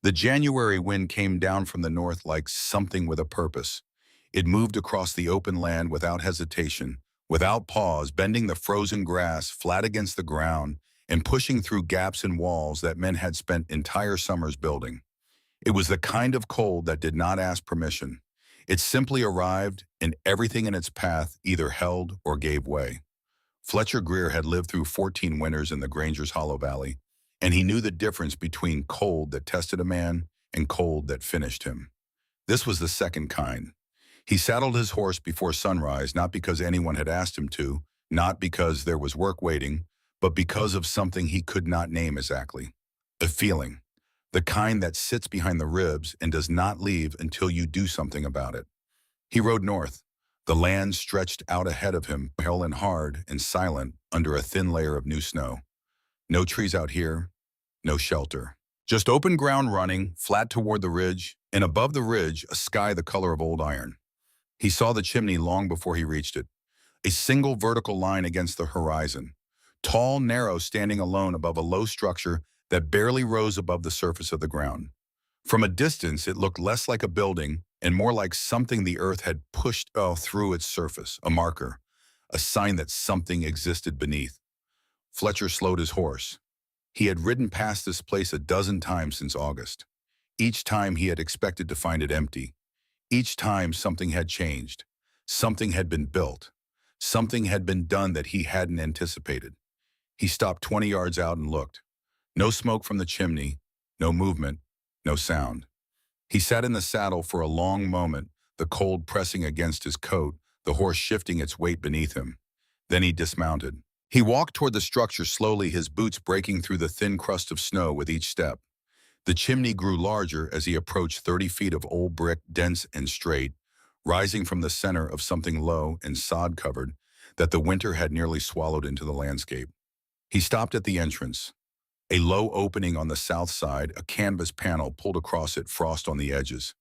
The January wind came down from the north like something with a purpose. It moved across the open land without hesitation, without pause, bending the frozen grass flat against the ground and pushing through gaps in walls that men had spent entire summers building. It was the kind of cold that did not ask permission. It simply arrived, and everything in its path either held or gave way. Fletcher Greer had lived through 14 winters in the Granger's Hollow Valley, and he knew the difference between cold that tested a man and cold that finished him. This was the second kind. He saddled his horse before sunrise, not because anyone had asked him to, not because there was work waiting, but because of something he could not name exactly. A feeling. The kind that sits behind the ribs and does not leave until you do something about it. He rode north. The land stretched out ahead of him, pale and hard and silent under a thin layer of new snow. No trees out here, no shelter. Just open ground running, flat toward the ridge, and above the ridge, a sky the color of old iron. He saw the chimney long before he reached it, a single vertical line against the horizon, tall, narrow, standing alone above a low structure that barely rose above the surface of the ground. From a distance, it looked less like a building and more like something the earth had pushed through its surface, a marker, a sign that something existed beneath. Fletcher slowed his horse. He had ridden past this place a dozen times since August. Each time he had expected to find it empty. Each time something had changed. Something had been built. Something had been done that he hadn't anticipated. He stopped 20 yards out and looked. No smoke from the chimney, no movement, no sound. He sat in the saddle for a long moment, the cold pressing against his coat, the horse shifting its weight beneath him. Then he dismounted. He walked toward the structure slowly, his boots breaking through the thin crust of snow with each step. The chimney grew larger as he approached 30 feet of old brick, dense and straight, rising from the center of something low and sod-covered that the winter had nearly swallowed into the landscape. He stopped at the entrance. A low opening on the south side, a canvas panel pulled across it, frost on the edges.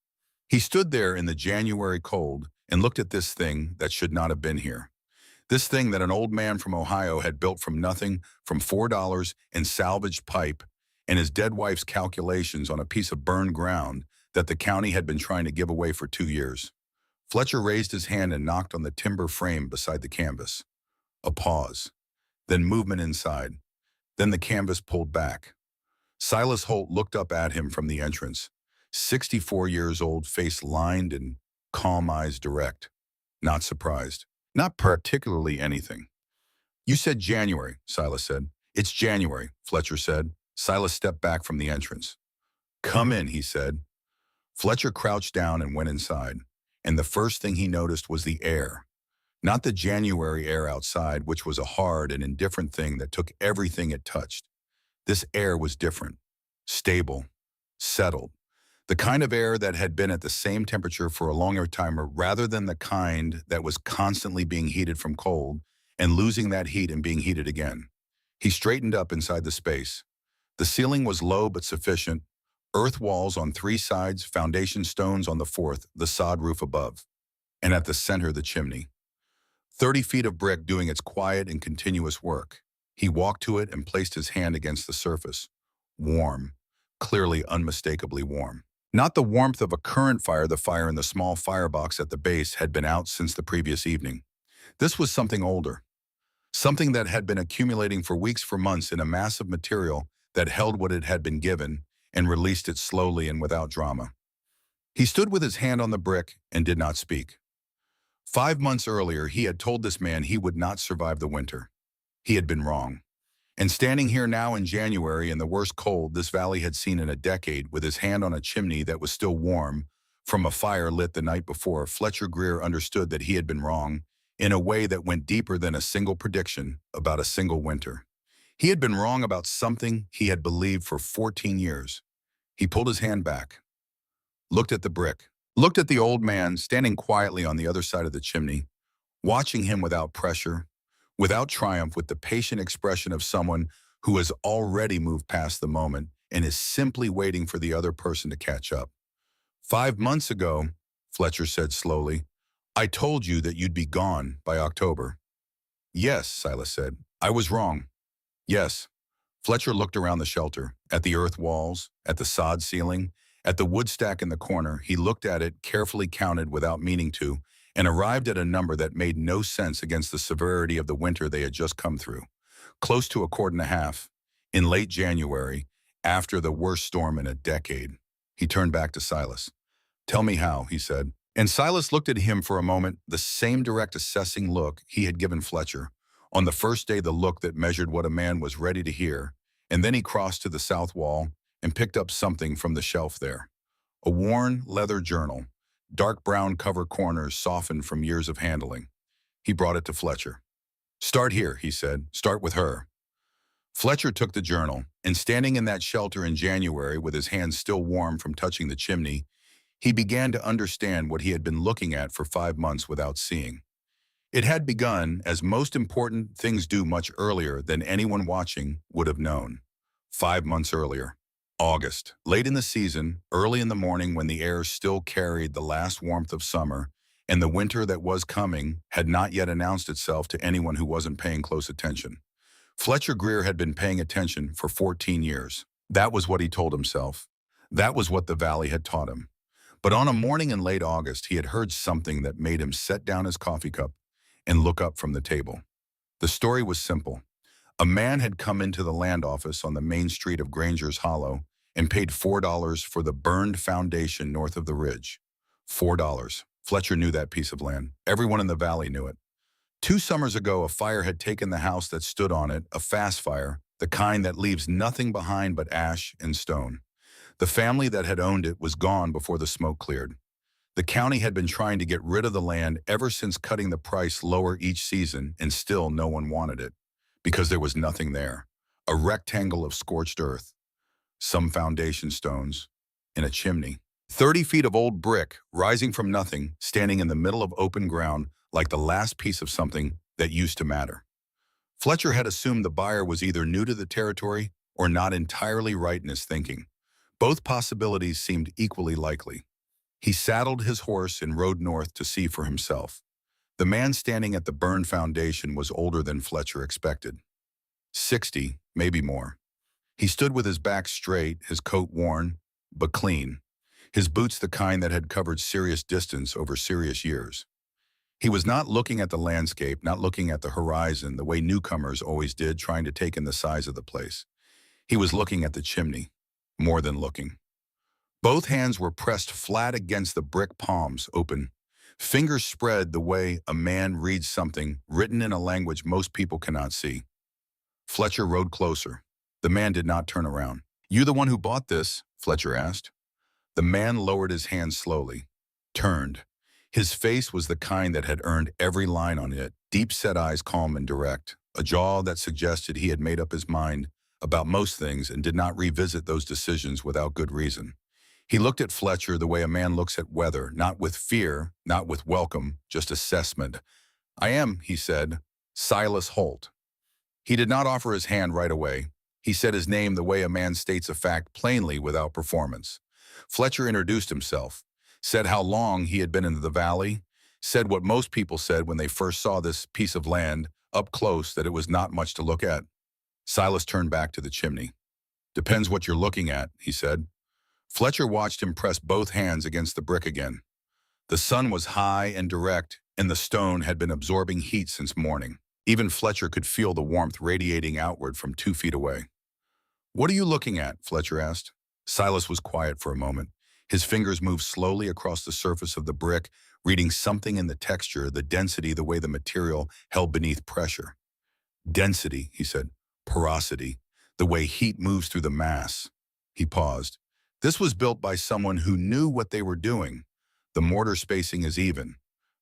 He stood there in the January cold and looked at this thing that should not have been here. This thing that an old man from Ohio had built from nothing, from $4 and salvaged pipe, and his dead wife's calculations on a piece of burned ground that the county had been trying to give away for 2 years. Fletcher raised his hand and knocked on the timber frame beside the canvas. A pause. Then movement inside. Then the canvas pulled back. Silas Holt looked up at him from the entrance. 64 years old, face lined and calm, eyes direct. Not surprised. Not particularly anything. "You said January," Silas said. "It's January," Fletcher said. Silas stepped back from the entrance. "Come in," he said. Fletcher crouched down and went inside, and the first thing he noticed was the air. Not the January air outside, which was a hard and indifferent thing that took everything it touched. This air was different, stable, settled. The kind of air that had been at the same temperature for a longer time, rather than the kind that was constantly being heated from cold and losing that heat and being heated again. He straightened up inside the space. The ceiling was low but sufficient, earth walls on 3 sides, foundation stones on the 4th, the sod roof above. And at the center, the chimney. 30 feet of brick doing its quiet and continuous work. He walked to it and placed his hand against the surface. Warm, clearly unmistakably warm. Not the warmth of a current fire, the fire in the small firebox at the base had been out since the previous evening. This was something older. Something that had been accumulating for weeks, for months, in a mass of material that held what it had been given and released it slowly and without drama. He stood with his hand on the brick and did not speak. 5 months earlier, he had told this man he would not survive the winter. He had been wrong. And standing here now in January in the worst cold this valley had seen in a decade, with his hand on a chimney that was still warm from a fire lit the night before, Fletcher Greer understood that he had been wrong in a way that went deeper than a single prediction about a single winter. He had been wrong about something he had believed for 14 years. He pulled his hand back, looked at the brick, looked at the old man standing quietly on the other side of the chimney, watching him without pressure, without triumph, with the patient expression of someone who has already moved past the moment and is simply waiting for the other person to catch up. 5 months ago, Fletcher said slowly, "I told you that you'd be gone by October." "Yes," Silas said. "I was wrong." "Yes." Fletcher looked around the shelter, at the earth walls, at the sod ceiling, at the wood stack in the corner. He looked at it, carefully counted without meaning to, and arrived at a number that made no sense against the severity of the winter they had just come through. Close to a quart and a half. In late January, after the worst storm in a decade. He turned back to Silas. "Tell me how," he said. And Silas looked at him for a moment, the same direct assessing look he had given Fletcher. On the first day, the look that measured what a man was ready to hear. And then he crossed to the south wall and picked up something from the shelf there. A worn leather journal, dark brown cover corners softened from years of handling. He brought it to Fletcher. "Start here," he said. "Start with her." Fletcher took the journal, and standing in that shelter in January with his hands still warm from touching the chimney, he began to understand what he had been looking at for 5 months without seeing. It had begun, as most important things do, much earlier than anyone watching would have known. 5 months earlier. August. Late in the season, early in the morning when the air still carried the last warmth of summer, and the winter that was coming had not yet announced itself to anyone who wasn't paying close attention. Fletcher Greer had been paying attention for 14 years. That was what he told himself. That was what the valley had taught him. But on a morning in late August, he had heard something that made him set down his coffee cup and look up from the table. The story was simple. A man had come into the land office on the main street of Granger's Hollow and paid $4 for the burned foundation north of the ridge. $4. Fletcher knew that piece of land. Everyone in the valley knew it. 2 summers ago, a fire had taken the house that stood on it, a fast fire, the kind that leaves nothing behind but ash and stone. The family that had owned it was gone before the smoke cleared. The county had been trying to get rid of the land ever since cutting the price lower each season, and still no one wanted it, because there was nothing there. A rectangle of scorched earth, some foundation stones, and a chimney. 30 feet of old brick, rising from nothing, standing in the middle of open ground, like the last piece of something that used to matter. Fletcher had assumed the buyer was either new to the territory or not entirely right in his thinking. Both possibilities seemed equally likely. He saddled his horse and rode north to see for himself. The man standing at the burned foundation was older than Fletcher expected. 60, maybe more. He stood with his back straight, his coat worn, but clean. His boots the kind that had covered serious distance over serious years. He was not looking at the landscape, not looking at the horizon the way newcomers always did, trying to take in the size of the place. He was looking at the chimney, more than looking. Both hands were pressed flat against the brick palms, open. Fingers spread the way a man reads something written in a language most people cannot see. Fletcher rode closer. The man did not turn around. "You the one who bought this?" Fletcher asked. The man lowered his hand slowly, turned. His face was the kind that had earned every line on it, deep-set eyes calm and direct, a jaw that suggested he had made up his mind about most things and did not revisit those decisions without good reason. He looked at Fletcher the way a man looks at weather, not with fear, not with welcome, just assessment. "I am," he said, "Silas Holt." He did not offer his hand right away. He said his name the way a man states a fact plainly without performance. Fletcher introduced himself, said how long he had been in the valley, said what most people said when they first saw this piece of land up close, that it was not much to look at. Silas turned back to the chimney. "Depends what you're looking at," he said. Fletcher watched him press both hands against the brick again. The sun was high and direct, and the stone had been absorbing heat since morning. Even Fletcher could feel the warmth radiating outward from 2 feet away. "What are you looking at?" Fletcher asked. Silas was quiet for a moment. His fingers moved slowly across the surface of the brick, reading something in the texture, the density, the way the material held beneath pressure. "Density," he said. "Porosity, the way heat moves through the mass." He paused. "This was built by someone who knew what they were doing. The mortar spacing is even.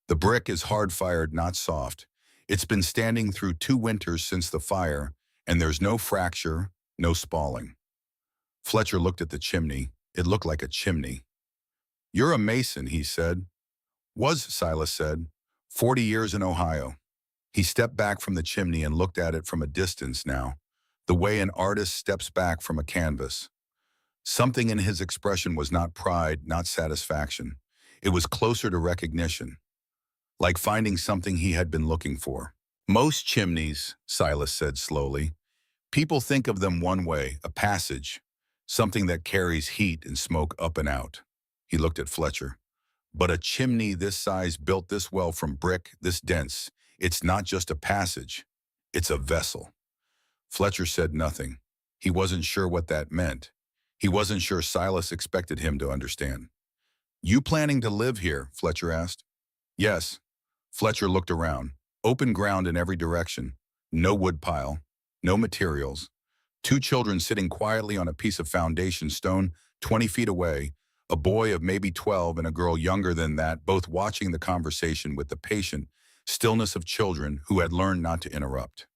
The brick is hard-fired, not soft. It's been standing through 2 winters since the fire, and there's no fracture, no spalling." Fletcher looked at the chimney. It looked like a chimney. "You're a mason," he said. "Was," Silas said. 40 years in Ohio." He stepped back from the chimney and looked at it from a distance now, the way an artist steps back from a canvas. Something in his expression was not pride, not satisfaction. It was closer to recognition, like finding something he had been looking for. "Most chimneys," Silas said slowly, People think of them one way, a passage, something that carries heat and smoke up and out. He looked at Fletcher. But a chimney this size built this well from brick, this dense, it's not just a passage, it's a vessel. Fletcher said nothing. He wasn't sure what that meant. He wasn't sure Silas expected him to understand. You planning to live here? Fletcher asked. Yes. Fletcher looked around. Open ground in every direction. No woodpile. No materials. Two children sitting quietly on a piece of foundation stone 20 feet away, a boy of maybe 12 and a girl younger than that, both watching the conversation with the patient stillness of children who had learned not to interrupt.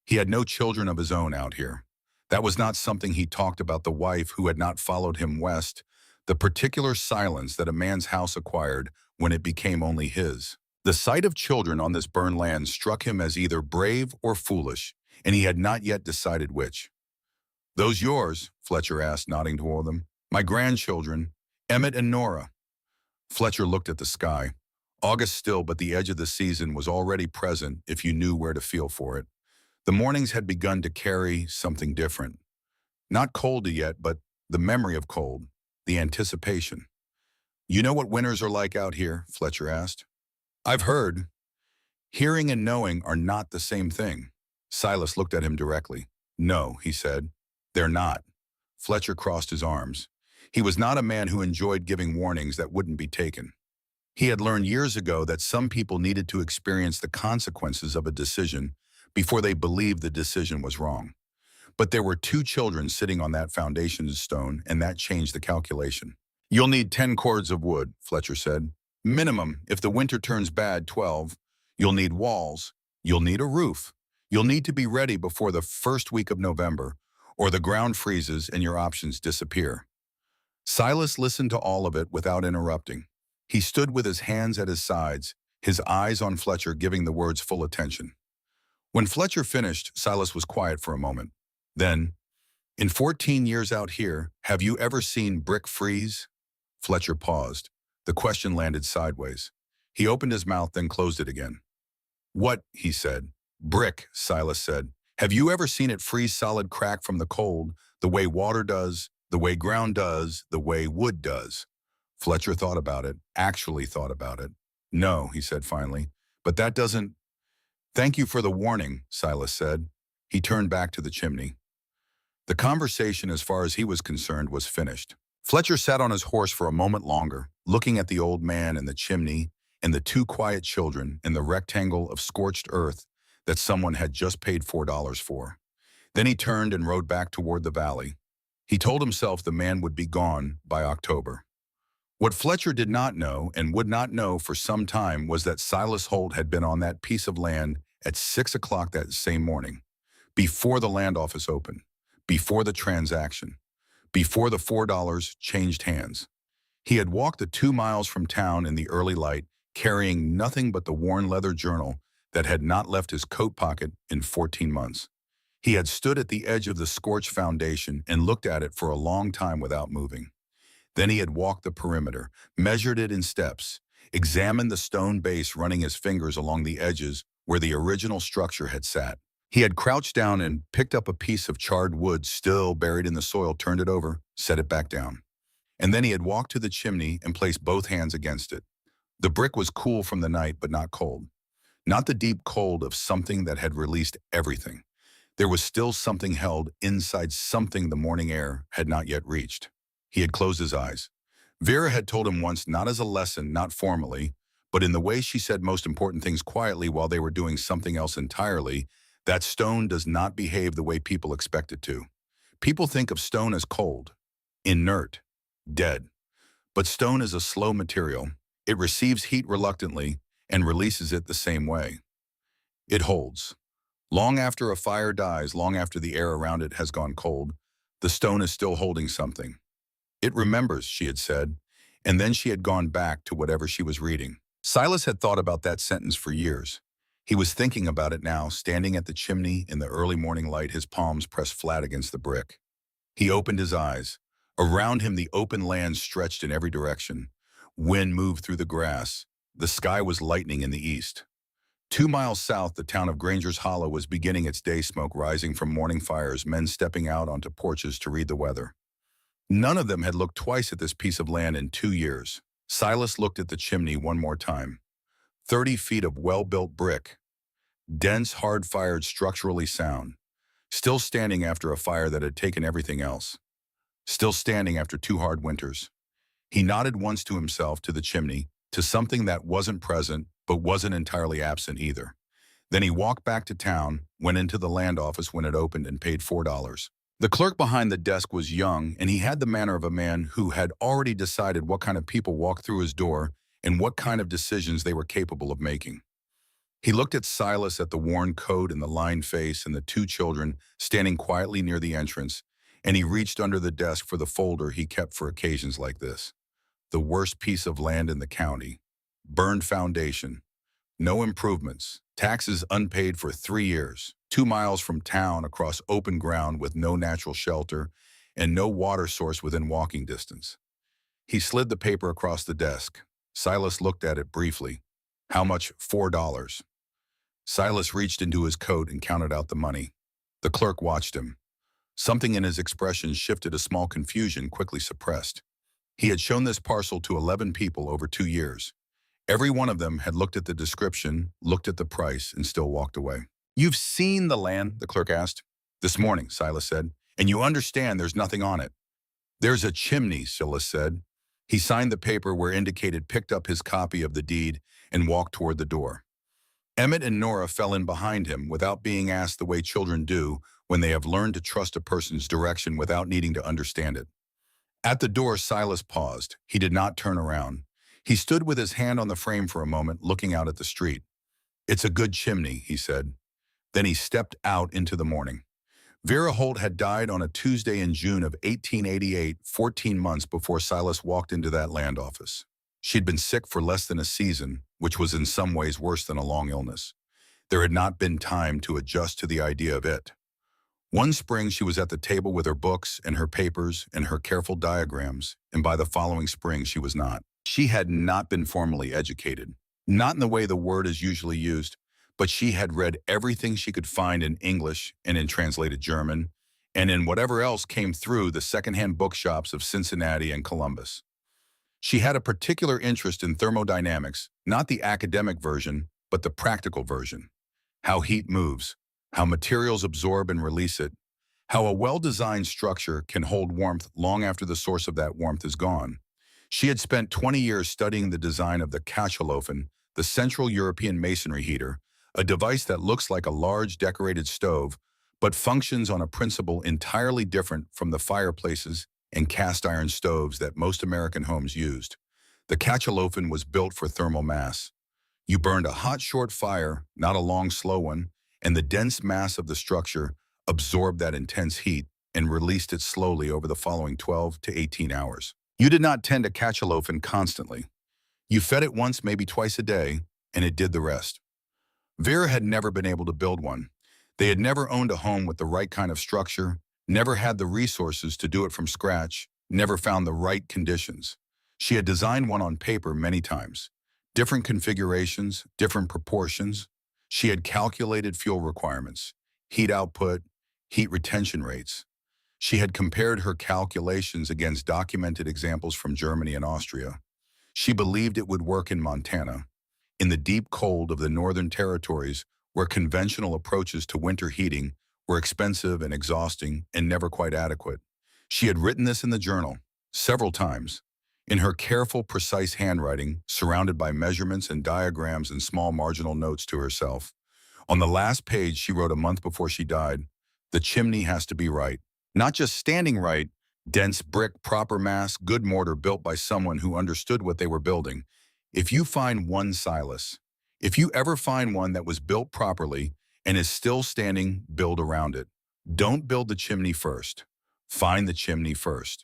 He had no children of his own out here. That was not something he talked about the wife who had not followed him west, the particular silence that a man's house acquired when it became only his. The sight of children on this burned land struck him as either brave or foolish, and he had not yet decided which. Those yours? Fletcher asked, nodding toward them. My grandchildren, Emmett and Nora. Fletcher looked at the sky. August still, but the edge of the season was already present if you knew where to feel for it. The mornings had begun to carry something different. Not cold yet, but the memory of cold, the anticipation. You know what winters are like out here? Fletcher asked. I've heard. Hearing and knowing are not the same thing. Silas looked at him directly. No, he said. They're not. Fletcher crossed his arms. He was not a man who enjoyed giving warnings that wouldn't be taken. He had learned years ago that some people needed to experience the consequences of a decision before they believed the decision was wrong. But there were two children sitting on that foundation stone, and that changed the calculation. You'll need 10 cords of wood, Fletcher said. Minimum, if the winter turns bad, 12. You'll need walls. You'll need a roof. You'll need to be ready before the first week of November, or the ground freezes and your options disappear. Silas listened to all of it without interrupting. He stood with his hands at his sides, his eyes on Fletcher, giving the words full attention. When Fletcher finished, Silas was quiet for a moment. Then, in 14 years out here, have you ever seen brick freeze? Fletcher paused. The question landed sideways. He opened his mouth, then closed it again. What? He said. Brick, Silas said. Have you ever seen it freeze solid, crack from the cold, the way water does, the way ground does, the way wood does? Fletcher thought about it, actually thought about it. No, he said finally, but that doesn't... Thank you for the warning, Silas said. He turned back to the chimney. The conversation, as far as he was concerned, was finished. Fletcher sat on his horse for a moment longer, looking at the old man and the chimney and the two quiet children and the rectangle of scorched earth that someone had just paid $4 for. Then he turned and rode back toward the valley. He told himself the man would be gone by October. What Fletcher did not know and would not know for some time was that Silas Holt had been on that piece of land at 6 o'clock that same morning, before the land office opened, before the transaction, before the $4 changed hands. He had walked the 2 miles from town in the early light, carrying nothing but the worn leather journal that had not left his coat pocket in 14 months. He had stood at the edge of the scorched foundation and looked at it for a long time without moving. Then he had walked the perimeter, measured it in steps, examined the stone base, running his fingers along the edges where the original structure had sat. He had crouched down and picked up a piece of charred wood still buried in the soil, turned it over, set it back down. And then he had walked to the chimney and placed both hands against it. The brick was cool from the night, but not cold. Not the deep cold of something that had released everything. There was still something held inside, something the morning air had not yet reached. He had closed his eyes. Vera had told him once, not as a lesson, not formally, but in the way she said most important things quietly while they were doing something else entirely, that stone does not behave the way people expect it to. People think of stone as cold, inert, dead. But stone is a slow material. It receives heat reluctantly and releases it the same way. It holds. Long after a fire dies, long after the air around it has gone cold, the stone is still holding something. It remembers, she had said, and then she had gone back to whatever she was reading. Silas had thought about that sentence for years. He was thinking about it now, standing at the chimney in the early morning light, his palms pressed flat against the brick. He opened his eyes. Around him, the open land stretched in every direction. Wind moved through the grass. The sky was lightening in the east. 2 miles south, the town of Granger's Hollow was beginning its day, smoke rising from morning fires, men stepping out onto porches to read the weather. None of them had looked twice at this piece of land in 2 years. Silas looked at the chimney one more time. 30 feet of well-built brick, dense, hard-fired, structurally sound. Still standing after a fire that had taken everything else. Still standing after 2 hard winters. He nodded once to himself, to the chimney, to something that wasn't present, but wasn't entirely absent either. Then he walked back to town, went into the land office when it opened, and paid $4. The clerk behind the desk was young, and he had the manner of a man who had already decided what kind of people walked through his door and what kind of decisions they were capable of making. He looked at Silas, at the worn coat and the lined face and the 2 children standing quietly near the entrance, and he reached under the desk for the folder he kept for occasions like this. The worst piece of land in the county. Burned foundation. No improvements. Taxes unpaid for 3 years. 2 miles from town, across open ground with no natural shelter and no water source within walking distance. He slid the paper across the desk. Silas looked at it briefly. How much? $4. Silas reached into his coat and counted out the money. The clerk watched him. Something in his expression shifted, a small confusion quickly suppressed. He had shown this parcel to 11 people over 2 years. Every one of them had looked at the description, looked at the price, and still walked away. "You've seen the land?" the clerk asked. "This morning," Silas said. "And you understand there's nothing on it?" "There's a chimney," Silas said. He signed the paper where indicated, picked up his copy of the deed, and walked toward the door. Emmett and Nora fell in behind him without being asked, the way children do when they have learned to trust a person's direction without needing to understand it. At the door, Silas paused. He did not turn around. He stood with his hand on the frame for a moment, looking out at the street. "It's a good chimney," he said. Then he stepped out into the morning. Vera Holt had died on a Tuesday in June of 1888, 14 months before Silas walked into that land office. She'd been sick for less than a season, which was in some ways worse than a long illness. There had not been time to adjust to the idea of it. One spring she was at the table with her books and her papers and her careful diagrams, and by the following spring she was not. She had not been formally educated, not in the way the word is usually used, but she had read everything she could find in English and in translated German, and in whatever else came through the secondhand bookshops of Cincinnati and Columbus. She had a particular interest in thermodynamics, not the academic version, but the practical version. How heat moves, how materials absorb and release it, how a well-designed structure can hold warmth long after the source of that warmth is gone. She had spent 20 years studying the design of the Kachelofen, the Central European masonry heater, a device that looks like a large decorated stove, but functions on a principle entirely different from the fireplaces and cast iron stoves that most American homes used. The Kachelofen was built for thermal mass. You burned a hot, short fire, not a long, slow one, and the dense mass of the structure absorbed that intense heat and released it slowly over the following 12 to 18 hours. You did not tend a Kachelofen constantly. You fed it once, maybe twice a day, and it did the rest. Vera had never been able to build one. They had never owned a home with the right kind of structure, never had the resources to do it from scratch, never found the right conditions. She had designed one on paper many times. Different configurations, different proportions. She had calculated fuel requirements, heat output, heat retention rates. She had compared her calculations against documented examples from Germany and Austria. She believed it would work in Montana, in the deep cold of the Northern Territories, where conventional approaches to winter heating were expensive and exhausting and never quite adequate. She had written this in the journal, several times, in her careful, precise handwriting, surrounded by measurements and diagrams and small marginal notes to herself. On the last page, she wrote a month before she died, "The chimney has to be right. Not just standing right, dense brick, proper mass, good mortar built by someone who understood what they were building. If you find one, Silas, if you ever find one that was built properly and is still standing, build around it. Don't build the chimney first. Find the chimney first.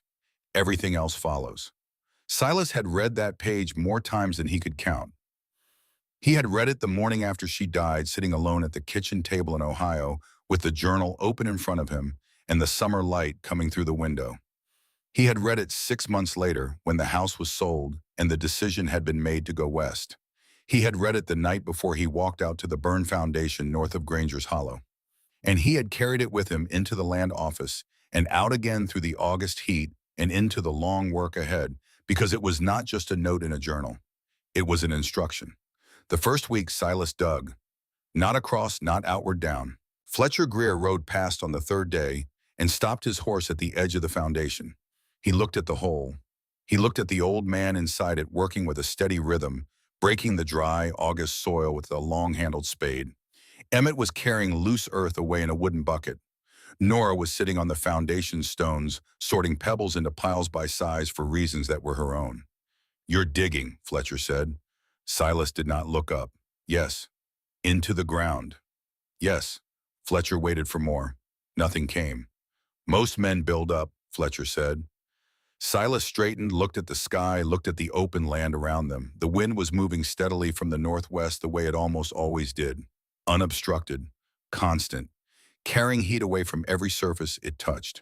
Everything else follows." Silas had read that page more times than he could count. He had read it the morning after she died, sitting alone at the kitchen table in Ohio, with the journal open in front of him and the summer light coming through the window. He had read it 6 months later, when the house was sold and the decision had been made to go west. He had read it the night before he walked out to the burn foundation north of Granger's Hollow. And he had carried it with him into the land office and out again through the August heat and into the long work ahead, because it was not just a note in a journal. It was an instruction. The first week Silas dug, not across, not outward down. Fletcher Greer rode past on the third day and stopped his horse at the edge of the foundation. He looked at the hole. He looked at the old man inside it working with a steady rhythm, breaking the dry August soil with a long-handled spade. Emmett was carrying loose earth away in a wooden bucket. Nora was sitting on the foundation stones, sorting pebbles into piles by size for reasons that were her own. "You're digging," Fletcher said. Silas did not look up. "Yes." "Into the ground." "Yes." Fletcher waited for more. Nothing came. "Most men build up," Fletcher said. Silas straightened, looked at the sky, looked at the open land around them. The wind was moving steadily from the northwest the way it almost always did. Unobstructed, constant, carrying heat away from every surface it touched.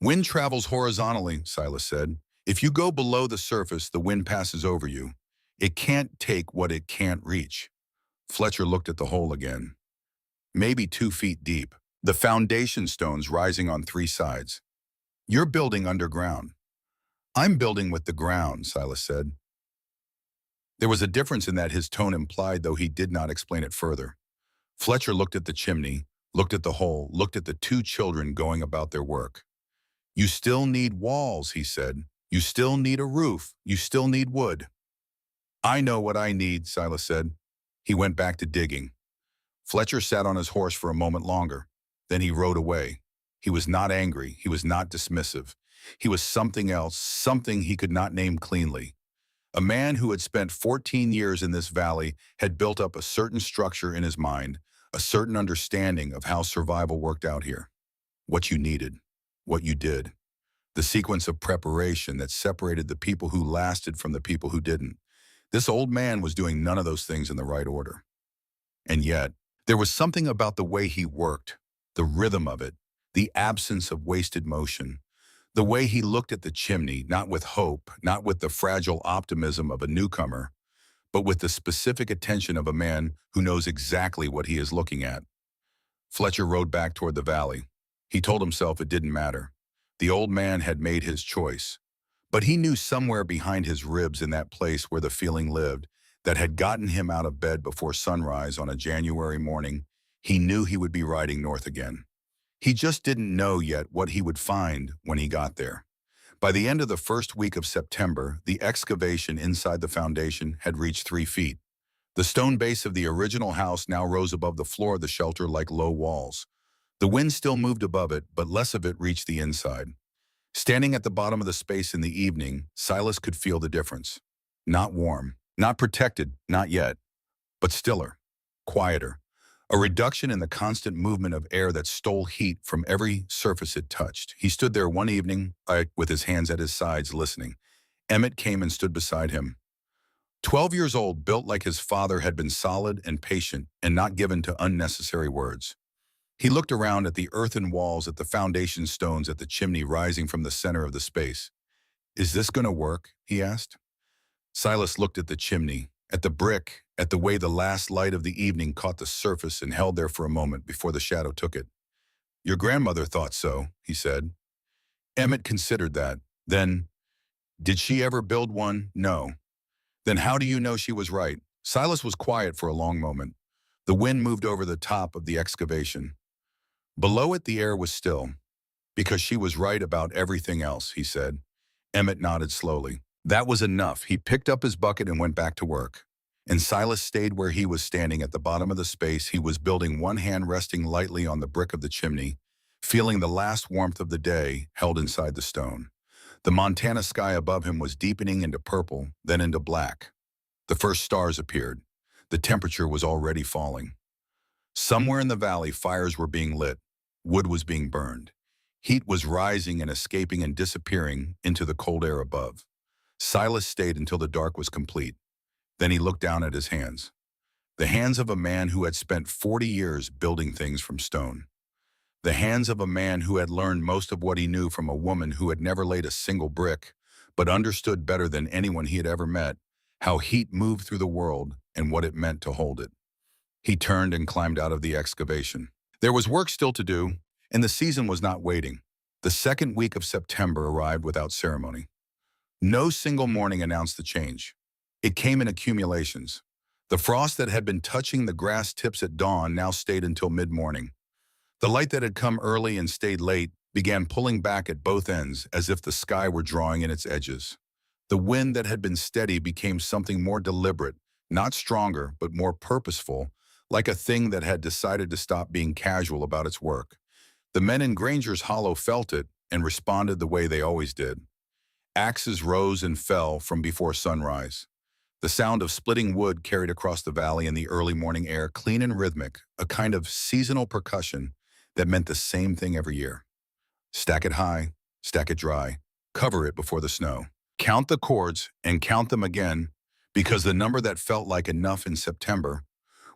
"Wind travels horizontally," Silas said. "If you go below the surface, the wind passes over you. It can't take what it can't reach." Fletcher looked at the hole again. Maybe 2 feet deep. The foundation stones rising on 3 sides. "You're building underground." "I'm building with the ground," Silas said. There was a difference in that his tone implied, though he did not explain it further. Fletcher looked at the chimney, looked at the hole, looked at the two children going about their work. "You still need walls," he said. "You still need a roof. You still need wood." "I know what I need," Silas said. He went back to digging. Fletcher sat on his horse for a moment longer. Then he rode away. He was not angry. He was not dismissive. He was something else, something he could not name cleanly. A man who had spent 14 years in this valley had built up a certain structure in his mind, a certain understanding of how survival worked out here. What you needed, what you did, the sequence of preparation that separated the people who lasted from the people who didn't. This old man was doing none of those things in the right order. And yet, there was something about the way he worked, the rhythm of it, the absence of wasted motion, the way he looked at the chimney, not with hope, not with the fragile optimism of a newcomer, but with the specific attention of a man who knows exactly what he is looking at. Fletcher rode back toward the valley. He told himself it didn't matter. The old man had made his choice. But he knew somewhere behind his ribs, in that place where the feeling lived, that had gotten him out of bed before sunrise on a January morning, he knew he would be riding north again. He just didn't know yet what he would find when he got there. By the end of the first week of September, the excavation inside the foundation had reached 3 feet. The stone base of the original house now rose above the floor of the shelter like low walls. The wind still moved above it, but less of it reached the inside. Standing at the bottom of the space in the evening, Silas could feel the difference. Not warm, not protected, not yet, but stiller, quieter. A reduction in the constant movement of air that stole heat from every surface it touched. He stood there one evening, with his hands at his sides, listening. Emmett came and stood beside him. 12 years old, built like his father, had been solid and patient and not given to unnecessary words. He looked around at the earthen walls, at the foundation stones, at the chimney rising from the center of the space. "Is this going to work?" he asked. Silas looked at the chimney, at the brick, at the way the last light of the evening caught the surface and held there for a moment before the shadow took it. "Your grandmother thought so," he said. Emmett considered that. Then, "Did she ever build one?" "No." "Then how do you know she was right?" Silas was quiet for a long moment. The wind moved over the top of the excavation. Below it, the air was still. "Because she was right about everything else," he said. Emmett nodded slowly. That was enough. He picked up his bucket and went back to work. And Silas stayed where he was, standing at the bottom of the space he was building, one hand resting lightly on the brick of the chimney, feeling the last warmth of the day held inside the stone. The Montana sky above him was deepening into purple, then into black. The first stars appeared. The temperature was already falling. Somewhere in the valley, fires were being lit. Wood was being burned. Heat was rising and escaping and disappearing into the cold air above. Silas stayed until the dark was complete. Then he looked down at his hands. The hands of a man who had spent 40 years building things from stone. The hands of a man who had learned most of what he knew from a woman who had never laid a single brick, but understood better than anyone he had ever met how heat moved through the world and what it meant to hold it. He turned and climbed out of the excavation. There was work still to do, and the season was not waiting. The second week of September arrived without ceremony. No single morning announced the change. It came in accumulations. The frost that had been touching the grass tips at dawn now stayed until mid-morning. The light that had come early and stayed late began pulling back at both ends as if the sky were drawing in its edges. The wind that had been steady became something more deliberate, not stronger, but more purposeful, like a thing that had decided to stop being casual about its work. The men in Granger's Hollow felt it and responded the way they always did. Axes rose and fell from before sunrise. The sound of splitting wood carried across the valley in the early morning air, clean and rhythmic, a kind of seasonal percussion that meant the same thing every year. Stack it high, stack it dry, cover it before the snow. Count the cords and count them again, because the number that felt like enough in September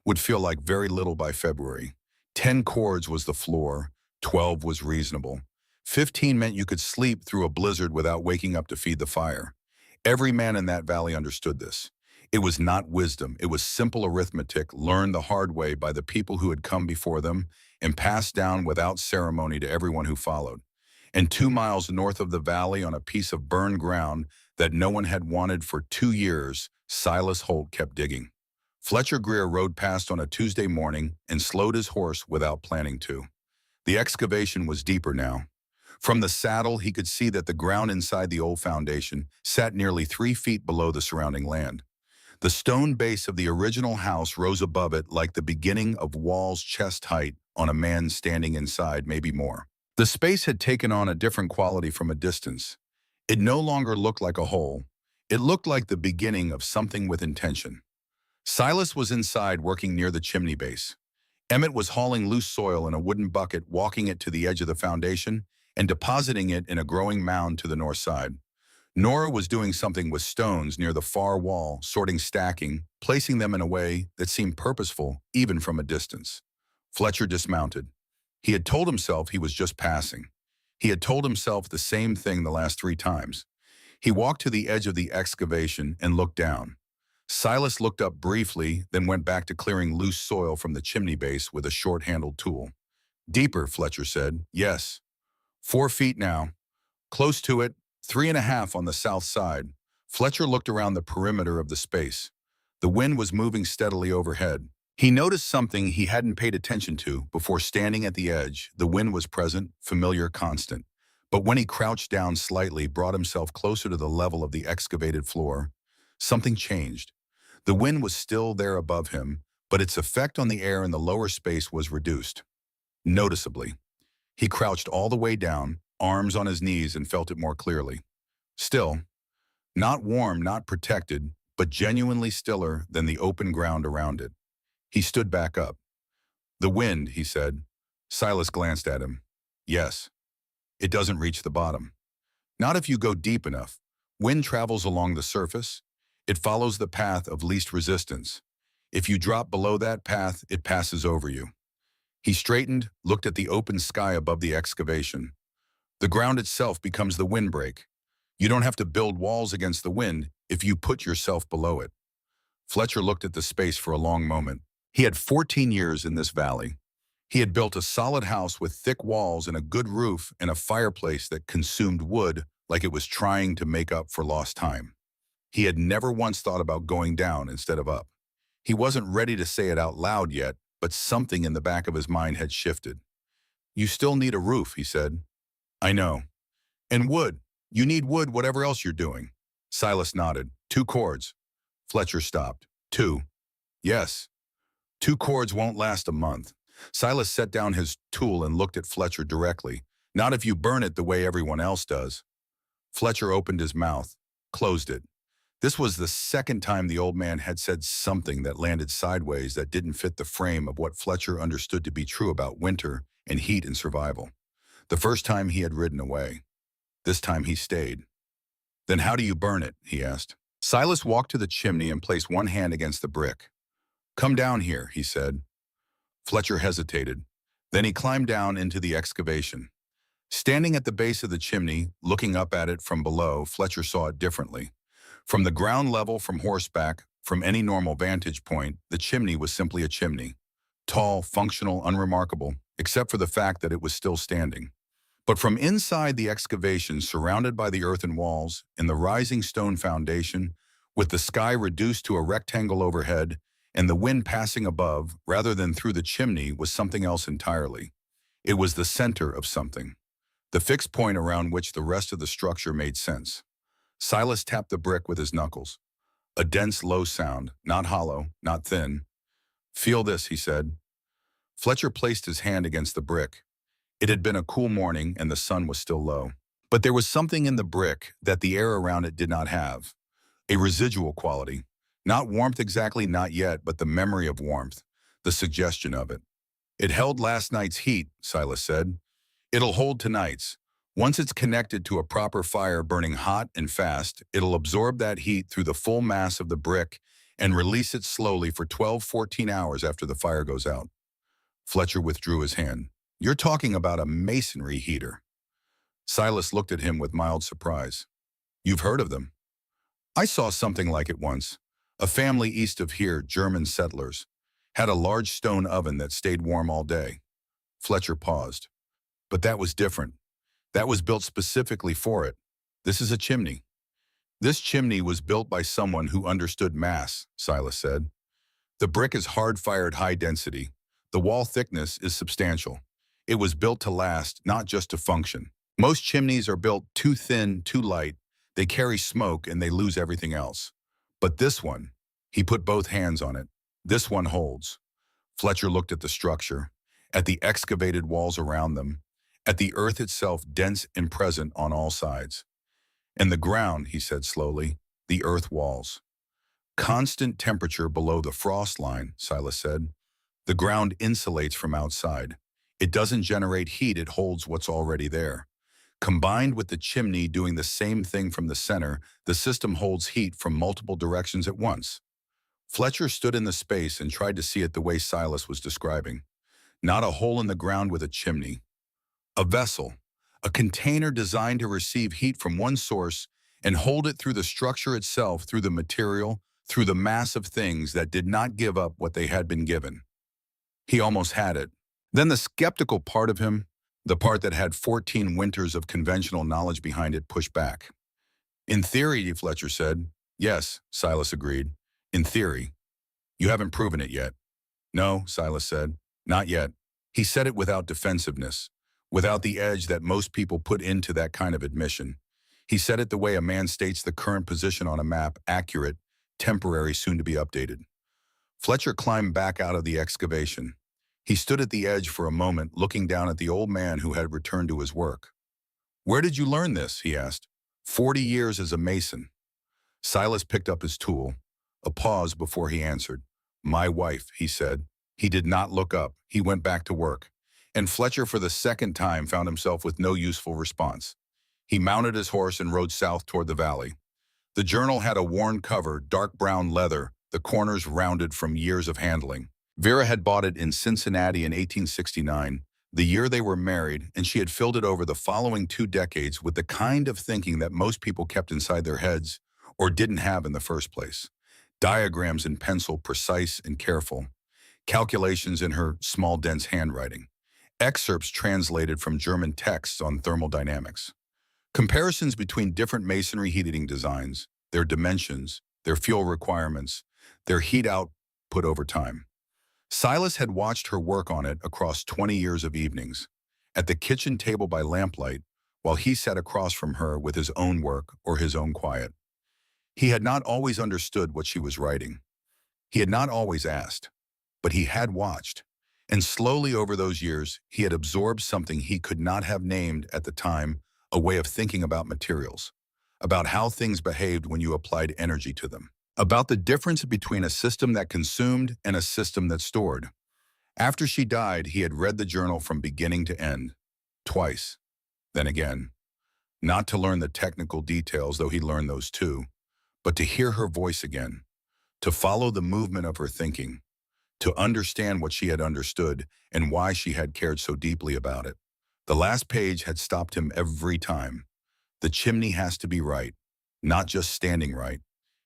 would feel like very little by February. 10 cords was the floor, 12 was reasonable. 15 meant you could sleep through a blizzard without waking up to feed the fire. Every man in that valley understood this. It was not wisdom, it was simple arithmetic learned the hard way by the people who had come before them and passed down without ceremony to everyone who followed. And 2 miles north of the valley, on a piece of burned ground that no one had wanted for 2 years, Silas Holt kept digging. Fletcher Greer rode past on a Tuesday morning and slowed his horse without planning to. The excavation was deeper now. From the saddle, he could see that the ground inside the old foundation sat nearly 3 feet below the surrounding land. The stone base of the original house rose above it like the beginning of walls chest height on a man standing inside, maybe more. The space had taken on a different quality from a distance. It no longer looked like a hole. It looked like the beginning of something with intention. Silas was inside working near the chimney base. Emmett was hauling loose soil in a wooden bucket, walking it to the edge of the foundation and depositing it in a growing mound to the north side. Nora was doing something with stones near the far wall, sorting, stacking, placing them in a way that seemed purposeful even from a distance. Fletcher dismounted. He had told himself he was just passing. He had told himself the same thing the last 3 times. He walked to the edge of the excavation and looked down. Silas looked up briefly, then went back to clearing loose soil from the chimney base with a short-handled tool. "Deeper," Fletcher said. "Yes. 4 feet now. Close to it, 3.5 on the south side." Fletcher looked around the perimeter of the space. The wind was moving steadily overhead. He noticed something he hadn't paid attention to before standing at the edge. The wind was present, familiar, constant. But when he crouched down slightly, brought himself closer to the level of the excavated floor, something changed. The wind was still there above him, but its effect on the air in the lower space was reduced. Noticeably. He crouched all the way down, arms on his knees, and felt it more clearly. Still. Not warm, not protected, but genuinely stiller than the open ground around it. He stood back up. "The wind," he said. Silas glanced at him. "Yes. It doesn't reach the bottom. Not if you go deep enough. Wind travels along the surface. It follows the path of least resistance. If you drop below that path, it passes over you." He straightened, looked at the open sky above the excavation. The ground itself becomes the windbreak. You don't have to build walls against the wind if you put yourself below it. Fletcher looked at the space for a long moment. He had 14 years in this valley. He had built a solid house with thick walls and a good roof and a fireplace that consumed wood like it was trying to make up for lost time. He had never once thought about going down instead of up. He wasn't ready to say it out loud yet, but something in the back of his mind had shifted. "You still need a roof," he said. "I know. And wood. You need wood whatever else you're doing." Silas nodded. 2 cords. Fletcher stopped. 2. "Yes. 2 cords won't last a month." Silas set down his tool and looked at Fletcher directly. "Not if you burn it the way everyone else does." Fletcher opened his mouth, closed it. This was the second time the old man had said something that landed sideways that didn't fit the frame of what Fletcher understood to be true about winter and heat and survival. The first time he had ridden away. This time he stayed. "Then how do you burn it?" he asked. Silas walked to the chimney and placed one hand against the brick. "Come down here," he said. Fletcher hesitated. Then he climbed down into the excavation. Standing at the base of the chimney, looking up at it from below, Fletcher saw it differently. From the ground level, from horseback, from any normal vantage point, the chimney was simply a chimney. Tall, functional, unremarkable, except for the fact that it was still standing. But from inside the excavation, surrounded by the earthen walls, in the rising stone foundation, with the sky reduced to a rectangle overhead, and the wind passing above, rather than through the chimney, was something else entirely. It was the center of something, the fixed point around which the rest of the structure made sense. Silas tapped the brick with his knuckles. A dense, low sound, not hollow, not thin. "Feel this," he said. Fletcher placed his hand against the brick. It had been a cool morning and the sun was still low. But there was something in the brick that the air around it did not have. A residual quality. Not warmth exactly, not yet, but the memory of warmth, the suggestion of it. "It held last night's heat," Silas said. "It'll hold tonight's. Once it's connected to a proper fire burning hot and fast, it'll absorb that heat through the full mass of the brick and release it slowly for 12, 14 hours after the fire goes out." Fletcher withdrew his hand. "You're talking about a masonry heater." Silas looked at him with mild surprise. "You've heard of them?" "I saw something like it once. A family east of here, German settlers, had a large stone oven that stayed warm all day." Fletcher paused. "But that was different. That was built specifically for it. This is a chimney." "This chimney was built by someone who understood mass," Silas said. "The brick is hard-fired high density. The wall thickness is substantial. It was built to last, not just to function. Most chimneys are built too thin, too light. They carry smoke and they lose everything else. But this one," he put both hands on it, "this one holds." Fletcher looked at the structure, at the excavated walls around them, at the earth itself dense and present on all sides. "And the ground," he said slowly, "the earth walls. Constant temperature below the frost line," Silas said. "The ground insulates from outside. It doesn't generate heat, it holds what's already there. Combined with the chimney doing the same thing from the center, the system holds heat from multiple directions at once." Fletcher stood in the space and tried to see it the way Silas was describing. Not a hole in the ground with a chimney. A vessel, a container designed to receive heat from one source and hold it through the structure itself, through the material, through the mass of things that did not give up what they had been given. He almost had it. Then the skeptical part of him, the part that had 14 winters of conventional knowledge behind it, pushed back. "In theory," Fletcher said. "Yes," Silas agreed. "In theory. You haven't proven it yet." "No," Silas said. "Not yet." He said it without defensiveness, without the edge that most people put into that kind of admission. He said it the way a man states the current position on a map, accurate, temporary, soon to be updated. Fletcher climbed back out of the excavation. He stood at the edge for a moment, looking down at the old man who had returned to his work. "Where did you learn this?" he asked. 40 years as a mason." Silas picked up his tool. A pause before he answered. "My wife," he said. He did not look up. He went back to work. And Fletcher for the second time found himself with no useful response. He mounted his horse and rode south toward the valley. The journal had a worn cover, dark brown leather, the corners rounded from years of handling. Vera had bought it in Cincinnati in 1869, the year they were married, and she had filled it over the following 2 decades with the kind of thinking that most people kept inside their heads or didn't have in the first place. Diagrams in pencil, precise and careful. Calculations in her small, dense handwriting. Excerpts translated from German texts on thermodynamics. Comparisons between different masonry heating designs, their dimensions, their fuel requirements, their heat output over time. Silas had watched her work on it across 20 years of evenings, at the kitchen table by lamplight, while he sat across from her with his own work or his own quiet. He had not always understood what she was writing. He had not always asked, but he had watched. And slowly over those years, he had absorbed something he could not have named at the time, a way of thinking about materials, about how things behaved when you applied energy to them, about the difference between a system that consumed and a system that stored. After she died, he had read the journal from beginning to end, twice, then again. Not to learn the technical details, though he learned those too, but to hear her voice again, to follow the movement of her thinking, to understand what she had understood and why she had cared so deeply about it. The last page had stopped him every time. The chimney has to be right, not just standing right,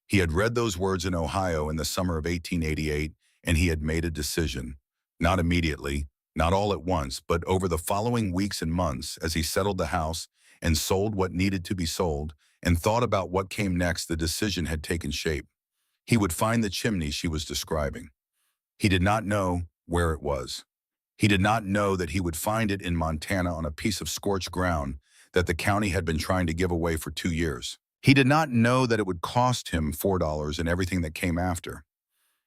He had read those words in Ohio in the summer of 1888, and he had made a decision. Not immediately, not all at once, but over the following weeks and months as he settled the house and sold what needed to be sold and thought about what came next, the decision had taken shape. He would find the chimney she was describing. He did not know where it was. He did not know that he would find it in Montana on a piece of scorched ground that the county had been trying to give away for 2 years. He did not know that it would cost him $4 and everything that came after.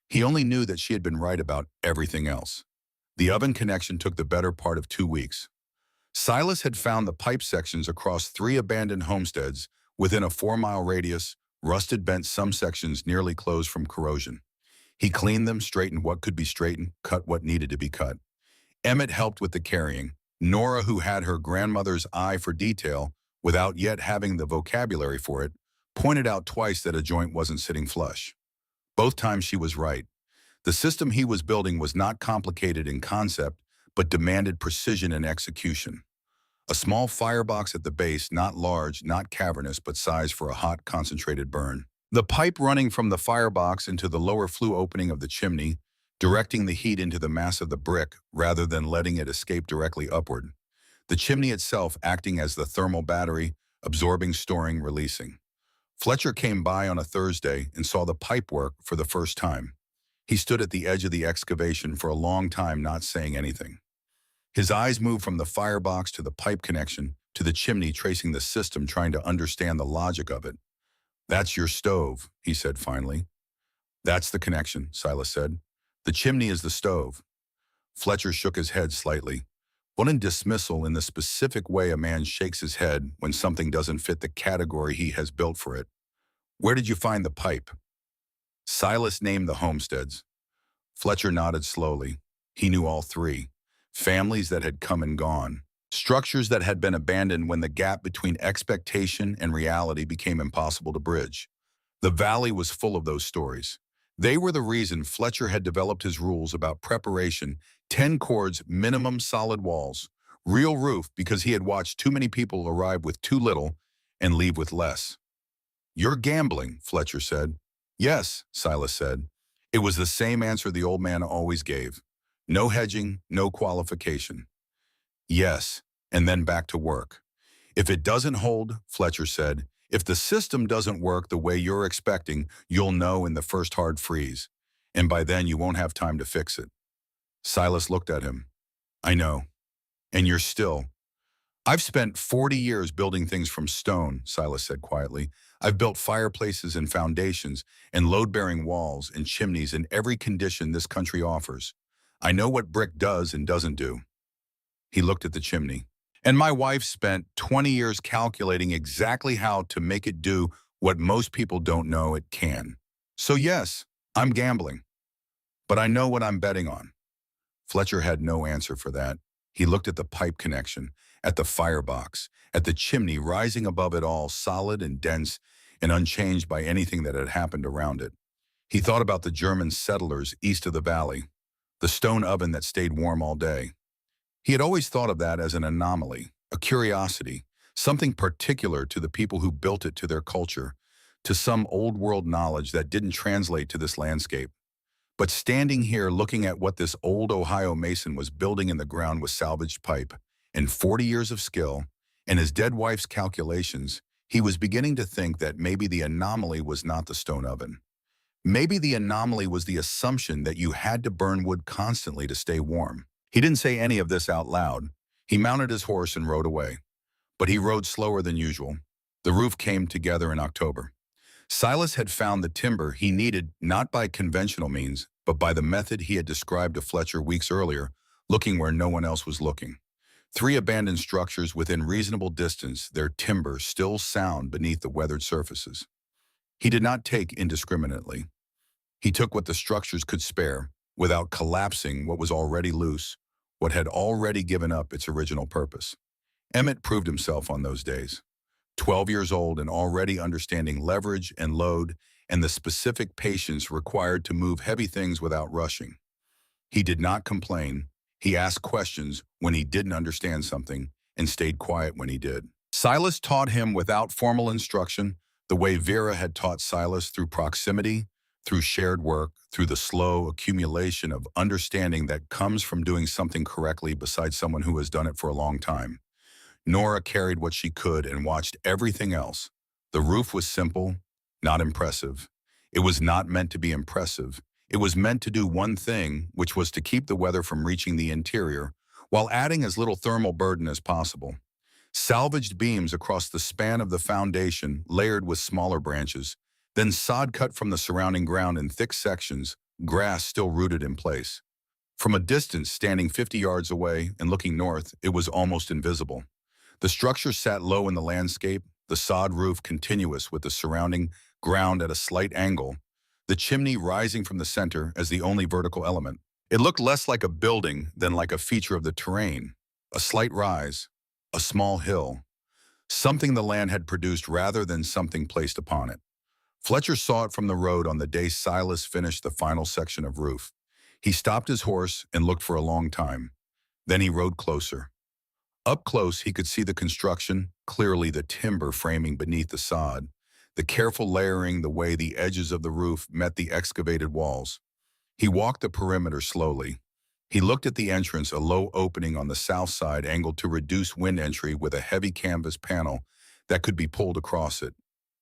He only knew that she had been right about everything else. The oven connection took the better part of 2 weeks. Silas had found the pipe sections across 3 abandoned homesteads within a 4-mile radius, rusted bent, some sections nearly closed from corrosion. He cleaned them, straightened what could be straightened, cut what needed to be cut. Emmett helped with the carrying. Nora, who had her grandmother's eye for detail without yet having the vocabulary for it, pointed out twice that a joint wasn't sitting flush. Both times she was right. The system he was building was not complicated in concept, but demanded precision in execution. A small firebox at the base, not large, not cavernous, but sized for a hot, concentrated burn. The pipe running from the firebox into the lower flue opening of the chimney, directing the heat into the mass of the brick rather than letting it escape directly upward. The chimney itself acting as the thermal battery, absorbing, storing, releasing. Fletcher came by on a Thursday and saw the pipe work for the first time. He stood at the edge of the excavation for a long time, not saying anything. His eyes moved from the firebox to the pipe connection to the chimney, tracing the system, trying to understand the logic of it. "That's your stove," he said finally. "That's the connection," Silas said. "The chimney is the stove." Fletcher shook his head slightly. What in dismissal in the specific way a man shakes his head when something doesn't fit the category he has built for it. "Where did you find the pipe?" Silas named the homesteads. Fletcher nodded slowly. He knew all 3. Families that had come and gone. Structures that had been abandoned when the gap between expectation and reality became impossible to bridge. The valley was full of those stories. They were the reason Fletcher had developed his rules about preparation: 10 cords, minimum, solid walls, real roof, because he had watched too many people arrive with too little and leave with less. "You're gambling," Fletcher said. "Yes," Silas said. It was the same answer the old man always gave. No hedging, no qualification. "Yes," and then back to work. "If it doesn't hold," Fletcher said, "if the system doesn't work the way you're expecting, you'll know in the first hard freeze. And by then you won't have time to fix it." Silas looked at him. "I know. And you're still—" "I've spent 40 years building things from stone," Silas said quietly. "I've built fireplaces and foundations and load-bearing walls and chimneys in every condition this country offers. I know what brick does and doesn't do." He looked at the chimney. "And my wife spent 20 years calculating exactly how to make it do what most people don't know it can. So yes, I'm gambling. But I know what I'm betting on." Fletcher had no answer for that. He looked at the pipe connection, at the firebox, at the chimney rising above it all, solid and dense and unchanged by anything that had happened around it. He thought about the German settlers east of the valley, the stone oven that stayed warm all day. He had always thought of that as an anomaly, a curiosity, something particular to the people who built it, to their culture, to some old-world knowledge that didn't translate to this landscape. But standing here looking at what this old Ohio mason was building in the ground with salvaged pipe and 40 years of skill and his dead wife's calculations, he was beginning to think that maybe the anomaly was not the stone oven. Maybe the anomaly was the assumption that you had to burn wood constantly to stay warm. He didn't say any of this out loud. He mounted his horse and rode away. But he rode slower than usual. The roof came together in October. Silas had found the timber he needed not by conventional means, but by the method he had described to Fletcher weeks earlier, looking where no one else was looking. 3 abandoned structures within reasonable distance, their timber still sound beneath the weathered surfaces. He did not take indiscriminately. He took what the structures could spare, without collapsing what was already loose, what had already given up its original purpose. Emmett proved himself on those days. 12 years old and already understanding leverage and load and the specific patience required to move heavy things without rushing. He did not complain. He asked questions when he didn't understand something and stayed quiet when he did. Silas taught him without formal instruction The way Vera had taught Silas through proximity, through shared work, through the slow accumulation of understanding that comes from doing something correctly beside someone who has done it for a long time. Nora carried what she could and watched everything else. The roof was simple, not impressive. It was not meant to be impressive. It was meant to do one thing, which was to keep the weather from reaching the interior, while adding as little thermal burden as possible. Salvaged beams across the span of the foundation, layered with smaller branches, then sod cut from the surrounding ground in thick sections, grass still rooted in place. From a distance, standing 50 yards away and looking north, it was almost invisible. The structure sat low in the landscape, the sod roof continuous with the surrounding ground at a slight angle, the chimney rising from the center as the only vertical element. It looked less like a building than like a feature of the terrain, a slight rise, a small hill, something the land had produced rather than something placed upon it. Fletcher saw it from the road on the day Silas finished the final section of roof. He stopped his horse and looked for a long time. Then he rode closer. Up close, he could see the construction, clearly the timber framing beneath the sod, the careful layering, the way the edges of the roof met the excavated walls. He walked the perimeter slowly. He looked at the entrance, a low opening on the south side angled to reduce wind entry with a heavy canvas panel that could be pulled across it.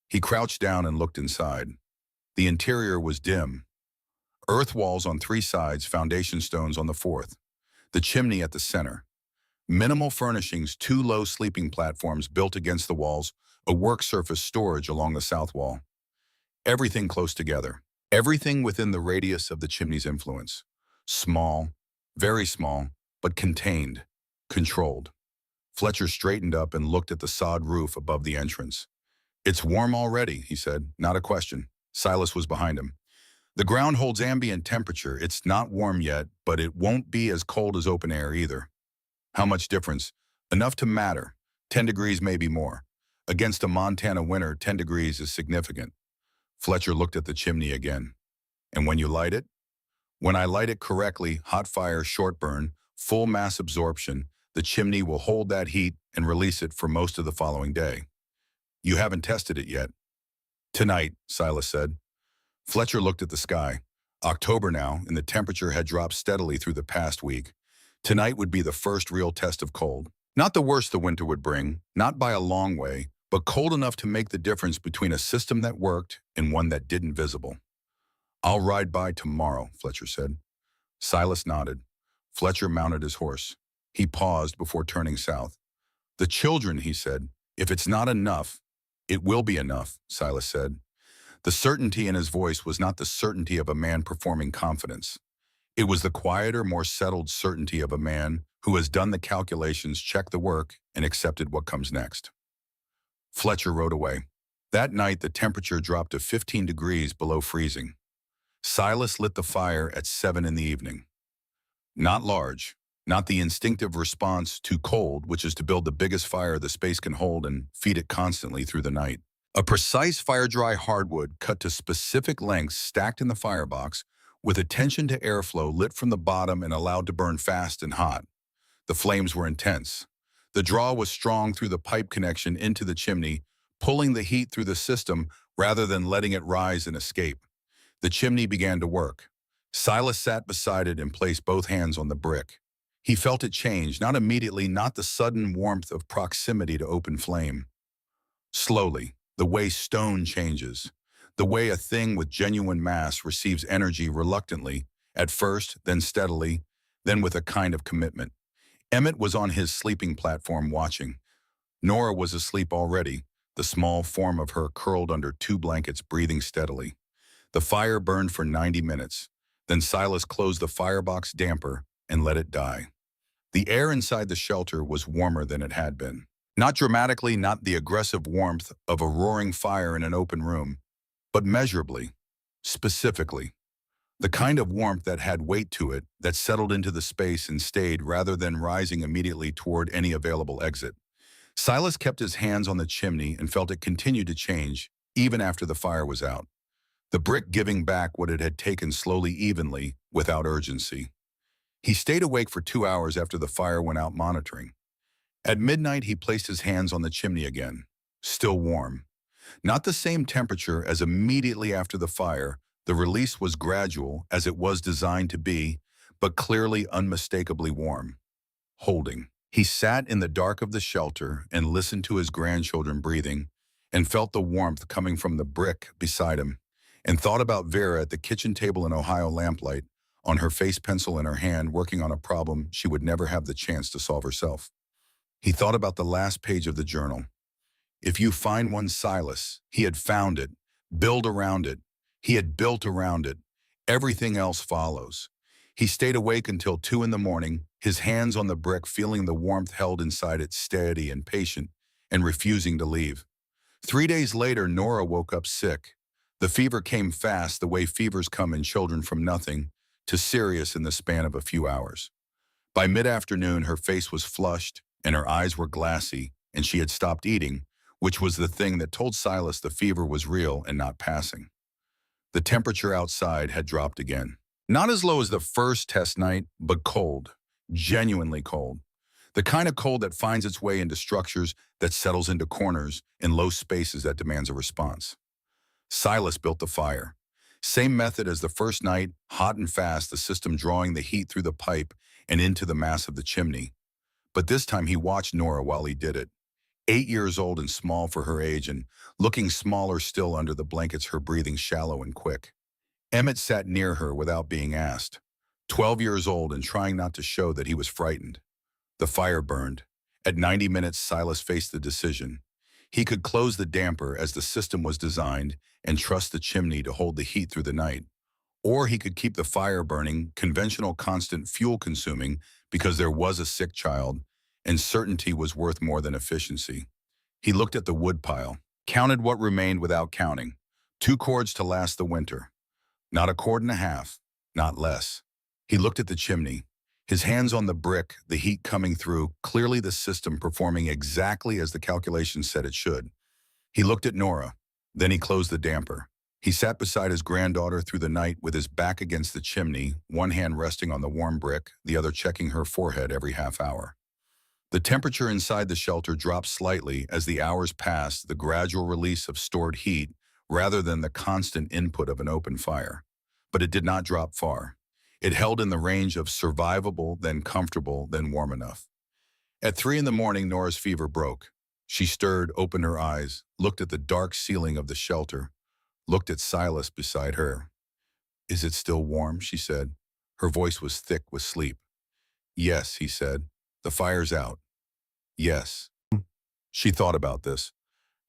He crouched down and looked inside. The interior was dim. Earth walls on 3 sides, foundation stones on the 4th. The chimney at the center. Minimal furnishings, 2 low sleeping platforms built against the walls, a work surface storage along the south wall. Everything close together. Everything within the radius of the chimney's influence. Small, very small, but contained, controlled. Fletcher straightened up and looked at the sod roof above the entrance. "It's warm already," he said, not a question. Silas was behind him. "The ground holds ambient temperature. It's not warm yet, but it won't be as cold as open air either." "How much difference?" "Enough to matter. 10 degrees, maybe more. Against a Montana winter, 10 degrees is significant." Fletcher looked at the chimney again. "And when you light it?" "When I light it correctly, hot fire, short burn, full mass absorption, the chimney will hold that heat and release it for most of the following day." "You haven't tested it yet." "Tonight," Silas said. Fletcher looked at the sky. October now, and the temperature had dropped steadily through the past week. Tonight would be the first real test of cold. Not the worst the winter would bring, not by a long way, but cold enough to make the difference between a system that worked and one that didn't visible. "I'll ride by tomorrow," Fletcher said. Silas nodded. Fletcher mounted his horse. He paused before turning south. "The children," he said. "If it's not enough, it will be enough," Silas said. The certainty in his voice was not the certainty of a man performing confidence. It was the quieter, more settled certainty of a man who has done the calculations, checked the work, and accepted what comes next. Fletcher rode away. That night, the temperature dropped to 15 degrees below freezing. Silas lit the fire at 7 in the evening. Not large, not the instinctive response to cold, which is to build the biggest fire the space can hold and feed it constantly through the night. A precise fire-dry hardwood cut to specific lengths stacked in the firebox with attention to airflow lit from the bottom and allowed to burn fast and hot. The flames were intense. The draw was strong through the pipe connection into the chimney, pulling the heat through the system rather than letting it rise and escape. The chimney began to work. Silas sat beside it and placed both hands on the brick. He felt it change, not immediately, not the sudden warmth of proximity to open flame. Slowly, the way stone changes, the way a thing with genuine mass receives energy reluctantly, at first, then steadily, then with a kind of commitment. Emmett was on his sleeping platform watching. Nora was asleep already, the small form of her curled under 2 blankets, breathing steadily. The fire burned for 90 minutes. Then Silas closed the firebox damper and let it die. The air inside the shelter was warmer than it had been. Not dramatically, not the aggressive warmth of a roaring fire in an open room, but measurably, specifically. The kind of warmth that had weight to it, that settled into the space and stayed rather than rising immediately toward any available exit. Silas kept his hands on the chimney and felt it continue to change, even after the fire was out. The brick giving back what it had taken slowly, evenly, without urgency. He stayed awake for 2 hours after the fire went out, monitoring. At midnight, he placed his hands on the chimney again. Still warm. Not the same temperature as immediately after the fire. The release was gradual, as it was designed to be, but clearly unmistakably warm. Holding. He sat in the dark of the shelter and listened to his grandchildren breathing, and felt the warmth coming from the brick beside him, and thought about Vera at the kitchen table in Ohio lamplight, on her face pencil in her hand, working on a problem she would never have the chance to solve herself. He thought about the last page of the journal. If you find one, Silas, he had found it. Build around it. He had built around it. Everything else follows. He stayed awake until 2 in the morning, his hands on the brick, feeling the warmth held inside it, steady and patient, and refusing to leave. 3 days later, Nora woke up sick. The fever came fast, the way fevers come in children, from nothing to serious in the span of a few hours. By mid-afternoon, her face was flushed and her eyes were glassy, and she had stopped eating, which was the thing that told Silas the fever was real and not passing. The temperature outside had dropped again. Not as low as the first test night, but cold, genuinely cold. The kind of cold that finds its way into structures, that settles into corners, in low spaces, that demands a response. Silas built the fire. Same method as the first night, hot and fast, the system drawing the heat through the pipe and into the mass of the chimney. But this time he watched Nora while he did it. 8 years old and small for her age, and looking smaller still under the blankets, her breathing shallow and quick. Emmett sat near her without being asked. 12 years old and trying not to show that he was frightened. The fire burned. At 90 minutes, Silas faced the decision. He could close the damper as the system was designed and trust the chimney to hold the heat through the night. Or he could keep the fire burning, conventional, constant, fuel-consuming, because there was a sick child, and certainty was worth more than efficiency. He looked at the wood pile, counted what remained without counting. 2 cords to last the winter. Not a cord and a half, not less. He looked at the chimney, his hands on the brick, the heat coming through, clearly the system performing exactly as the calculations said it should. He looked at Nora, then he closed the damper. He sat beside his granddaughter through the night with his back against the chimney, one hand resting on the warm brick, the other checking her forehead every half hour. The temperature inside the shelter dropped slightly as the hours passed, the gradual release of stored heat rather than the constant input of an open fire. But it did not drop far. It held in the range of survivable, then comfortable, then warm enough. At 3 in the morning, Nora's fever broke. She stirred, opened her eyes, looked at the dark ceiling of the shelter, looked at Silas beside her. "Is it still warm?" she said. Her voice was thick with sleep. "Yes," he said. "The fire's out." "Yes." She thought about this.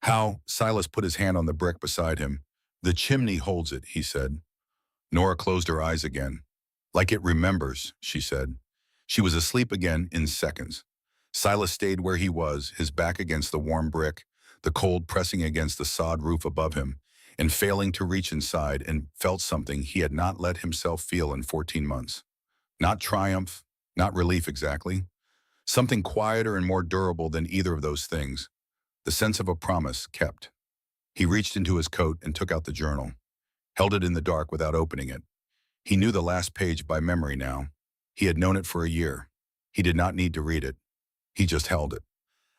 "How?" Silas put his hand on the brick beside him. "The chimney holds it," he said. Nora closed her eyes again. "Like it remembers," she said. She was asleep again in seconds. Silas stayed where he was, his back against the warm brick, the cold pressing against the sod roof above him, and failing to reach inside, and felt something he had not let himself feel in 14 months. Not triumph, not relief exactly. Something quieter and more durable than either of those things. The sense of a promise kept. He reached into his coat and took out the journal, held it in the dark without opening it. He knew the last page by memory now. He had known it for a year. He did not need to read it. He just held it.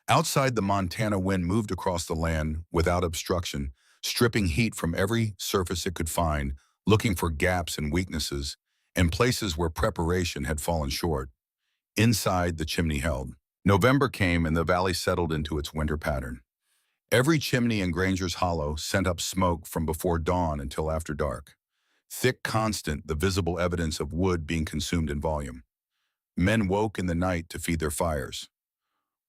Outside, the Montana wind moved across the land without obstruction, stripping heat from every surface it could find, looking for gaps and weaknesses, and places where preparation had fallen short. Inside, the chimney held. November came and the valley settled into its winter pattern. Every chimney in Granger's Hollow sent up smoke from before dawn until after dark. Thick, constant, the visible evidence of wood being consumed in volume. Men woke in the night to feed their fires.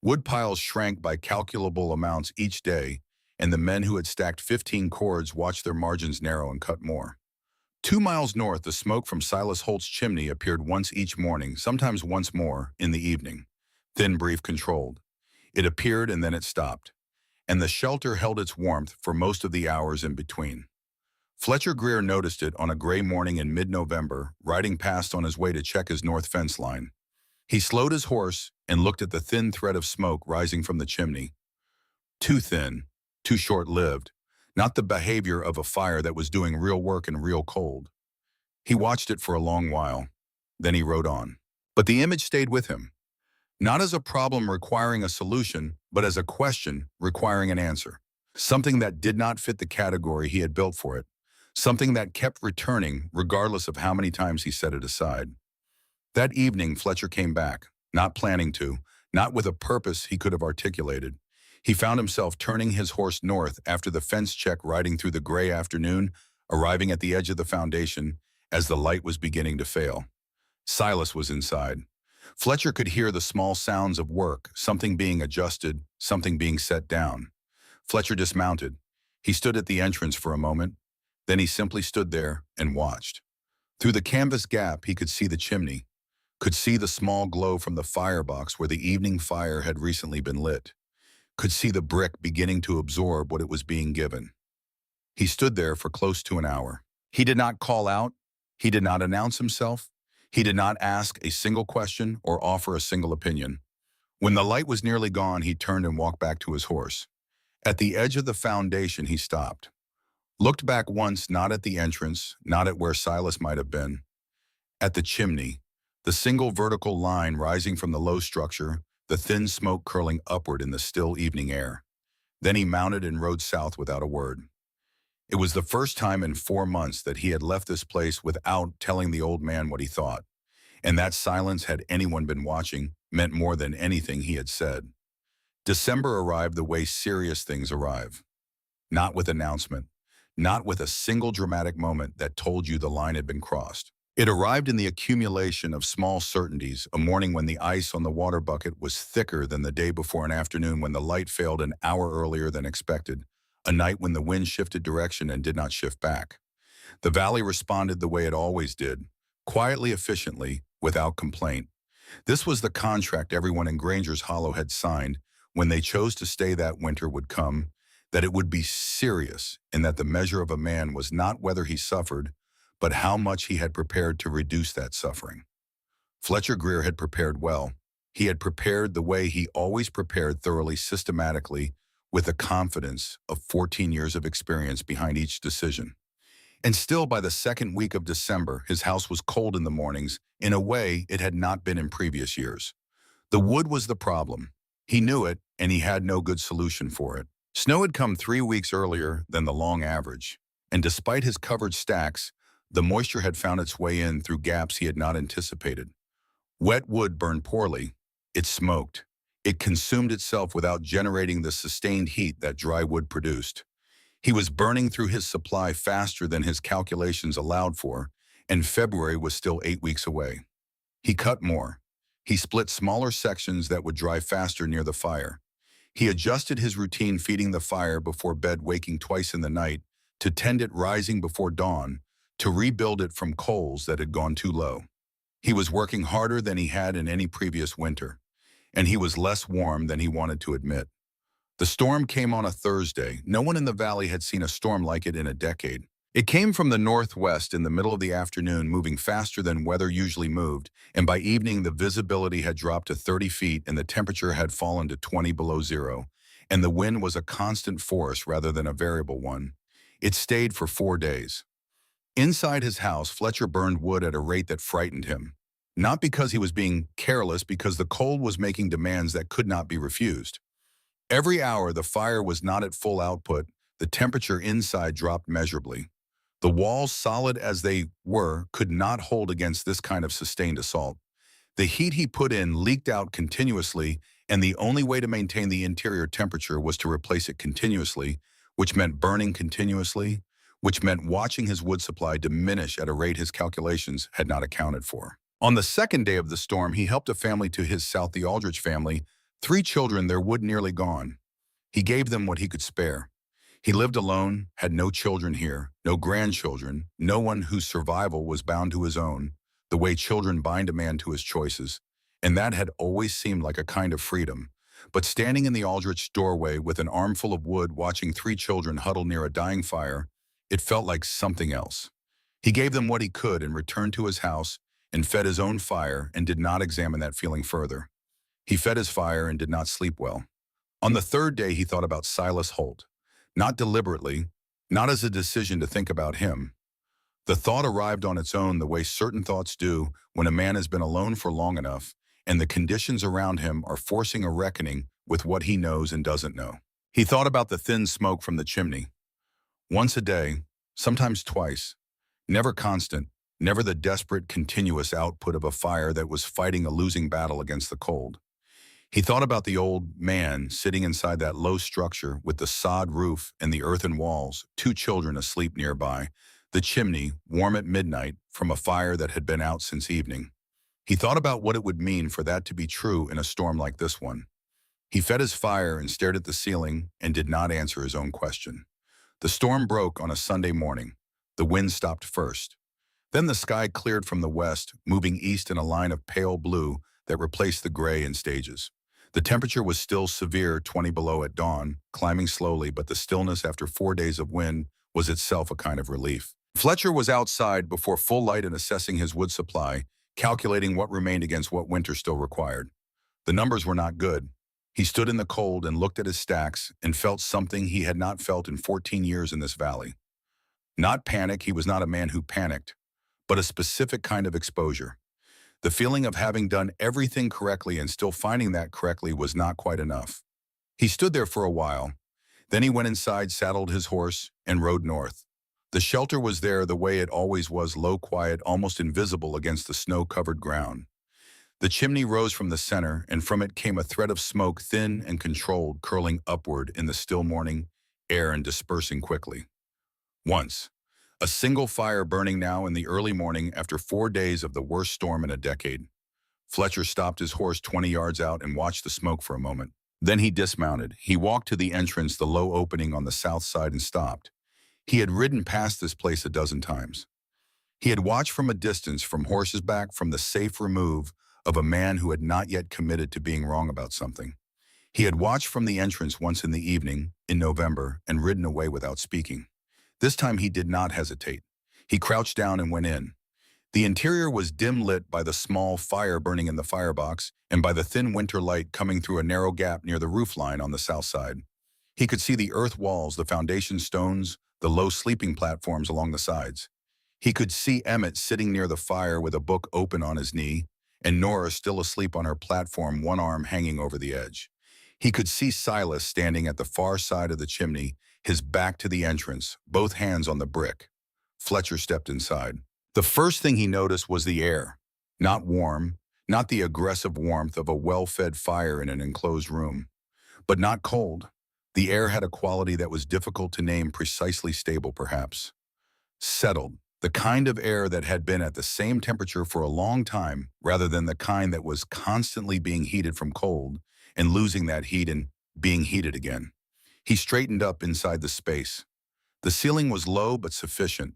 Wood piles shrank by calculable amounts each day, and the men who had stacked 15 cords watched their margins narrow and cut more. 2 miles north, the smoke from Silas Holt's chimney appeared once each morning, sometimes once more, in the evening. Thin, brief, controlled. It appeared and then it stopped. And the shelter held its warmth for most of the hours in between. Fletcher Greer noticed it on a gray morning in mid-November, riding past on his way to check his north fence line. He slowed his horse and looked at the thin thread of smoke rising from the chimney. Too thin, too short-lived, not the behavior of a fire that was doing real work in real cold. He watched it for a long while. Then he rode on. But the image stayed with him. Not as a problem requiring a solution, but as a question requiring an answer. something that did not fit the category he had built for it, something that kept returning regardless of how many times he set it aside. That evening, Fletcher came back, not planning to, not with a purpose he could have articulated. He found himself turning his horse north after the fence check, riding through the gray afternoon, arriving at the edge of the foundation as the light was beginning to fail. Silas was inside. Fletcher could hear the small sounds of work, something being adjusted, something being set down. Fletcher dismounted. He stood at the entrance for a moment. Then he simply stood there and watched. Through the canvas gap, he could see the chimney, could see the small glow from the firebox where the evening fire had recently been lit, could see the brick beginning to absorb what it was being given. He stood there for close to an hour. He did not call out. He did not announce himself. He did not ask a single question or offer a single opinion. When the light was nearly gone, he turned and walked back to his horse. At the edge of the foundation, he stopped. Looked back once, not at the entrance, not at where Silas might have been. At the chimney, the single vertical line rising from the low structure, the thin smoke curling upward in the still evening air. Then he mounted and rode south without a word. It was the first time in 4 months that he had left this place without telling the old man what he thought. And that silence, had anyone been watching, meant more than anything he had said. December arrived the way serious things arrive. Not with announcement, not with a single dramatic moment that told you the line had been crossed. It arrived in the accumulation of small certainties, a morning when the ice on the water bucket was thicker than the day before, an afternoon when the light failed an hour earlier than expected, a night when the wind shifted direction and did not shift back. The valley responded the way it always did, quietly, efficiently, without complaint. This was the contract everyone in Granger's Hollow had signed. When they chose to stay, that winter would come, that it would be serious, and that the measure of a man was not whether he suffered, but how much he had prepared to reduce that suffering. Fletcher Greer had prepared well. He had prepared the way he always prepared, thoroughly, systematically, with the confidence of 14 years of experience behind each decision. And still, by the second week of December, his house was cold in the mornings in a way it had not been in previous years. The wood was the problem. He knew it, and he had no good solution for it. Snow had come 3 weeks earlier than the long average, and despite his covered stacks, the moisture had found its way in through gaps he had not anticipated. Wet wood burned poorly. It smoked. It consumed itself without generating the sustained heat that dry wood produced. He was burning through his supply faster than his calculations allowed for, and February was still 8 weeks away. He cut more. He split smaller sections that would dry faster near the fire. He adjusted his routine, feeding the fire before bed, waking twice in the night, to tend it rising before dawn, to rebuild it from coals that had gone too low. He was working harder than he had in any previous winter, and he was less warm than he wanted to admit. The storm came on a Thursday. No one in the valley had seen a storm like it in a decade. It came from the northwest in the middle of the afternoon, moving faster than weather usually moved, and by evening the visibility had dropped to 30 feet and the temperature had fallen to 20 below zero, and the wind was a constant force rather than a variable one. It stayed for 4 days. Inside his house, Fletcher burned wood at a rate that frightened him. Not because he was being careless, because the cold was making demands that could not be refused. Every hour the fire was not at full output, the temperature inside dropped measurably. The walls, solid as they were, could not hold against this kind of sustained assault. The heat he put in leaked out continuously, and the only way to maintain the interior temperature was to replace it continuously, which meant burning continuously, which meant watching his wood supply diminish at a rate his calculations had not accounted for. On the second day of the storm, he helped a family to his south, the Aldrich family, 3 children, their wood nearly gone. He gave them what he could spare. He lived alone, had no children here, no grandchildren, no one whose survival was bound to his own, the way children bind a man to his choices, and that had always seemed like a kind of freedom. But standing in the Aldrich doorway with an armful of wood, watching 3 children huddle near a dying fire, it felt like something else. He gave them what he could and returned to his house and fed his own fire and did not examine that feeling further. He fed his fire and did not sleep well. On the third day, he thought about Silas Holt. Not deliberately, not as a decision to think about him. The thought arrived on its own, the way certain thoughts do when a man has been alone for long enough and the conditions around him are forcing a reckoning with what he knows and doesn't know. He thought about the thin smoke from the chimney. Once a day, sometimes twice, never constant, never the desperate, continuous output of a fire that was fighting a losing battle against the cold. He thought about the old man sitting inside that low structure with the sod roof and the earthen walls, two children asleep nearby, the chimney, warm at midnight, from a fire that had been out since evening. He thought about what it would mean for that to be true in a storm like this one. He fed his fire and stared at the ceiling and did not answer his own question. The storm broke on a Sunday morning. The wind stopped first. Then the sky cleared from the west, moving east in a line of pale blue that replaced the gray in stages. The temperature was still severe, 20 below at dawn, climbing slowly, but the stillness after 4 days of wind was itself a kind of relief. Fletcher was outside before full light and assessing his wood supply, calculating what remained against what winter still required. The numbers were not good. He stood in the cold and looked at his stacks and felt something he had not felt in 14 years in this valley. Not panic, he was not a man who panicked, but a specific kind of exposure. The feeling of having done everything correctly and still finding that correctly was not quite enough. He stood there for a while. Then he went inside, saddled his horse, and rode north. The shelter was there the way it always was, low, quiet, almost invisible against the snow-covered ground. The chimney rose from the center, and from it came a thread of smoke, thin and controlled, curling upward in the still morning air and dispersing quickly. Once, a single fire burning now in the early morning after 4 days of the worst storm in a decade. Fletcher stopped his horse 20 yards out and watched the smoke for a moment. Then he dismounted. He walked to the entrance, the low opening on the south side, and stopped. He had ridden past this place a dozen times. He had watched from a distance, from horse's back, from the safe remove of a man who had not yet committed to being wrong about something. He had watched from the entrance once in the evening, in November, and ridden away without speaking. This time he did not hesitate. He crouched down and went in. The interior was dim lit by the small fire burning in the firebox and by the thin winter light coming through a narrow gap near the roof line on the south side. He could see the earth walls, the foundation stones, the low sleeping platforms along the sides. He could see Emmett sitting near the fire with a book open on his knee, and Nora still asleep on her platform, one arm hanging over the edge. He could see Silas standing at the far side of the chimney, his back to the entrance, both hands on the brick. Fletcher stepped inside. The first thing he noticed was the air. Not warm, not the aggressive warmth of a well-fed fire in an enclosed room, but not cold. The air had a quality that was difficult to name, precisely stable perhaps. Settled. The kind of air that had been at the same temperature for a long time, rather than the kind that was constantly being heated from cold and losing that heat and being heated again. He straightened up inside the space. The ceiling was low but sufficient.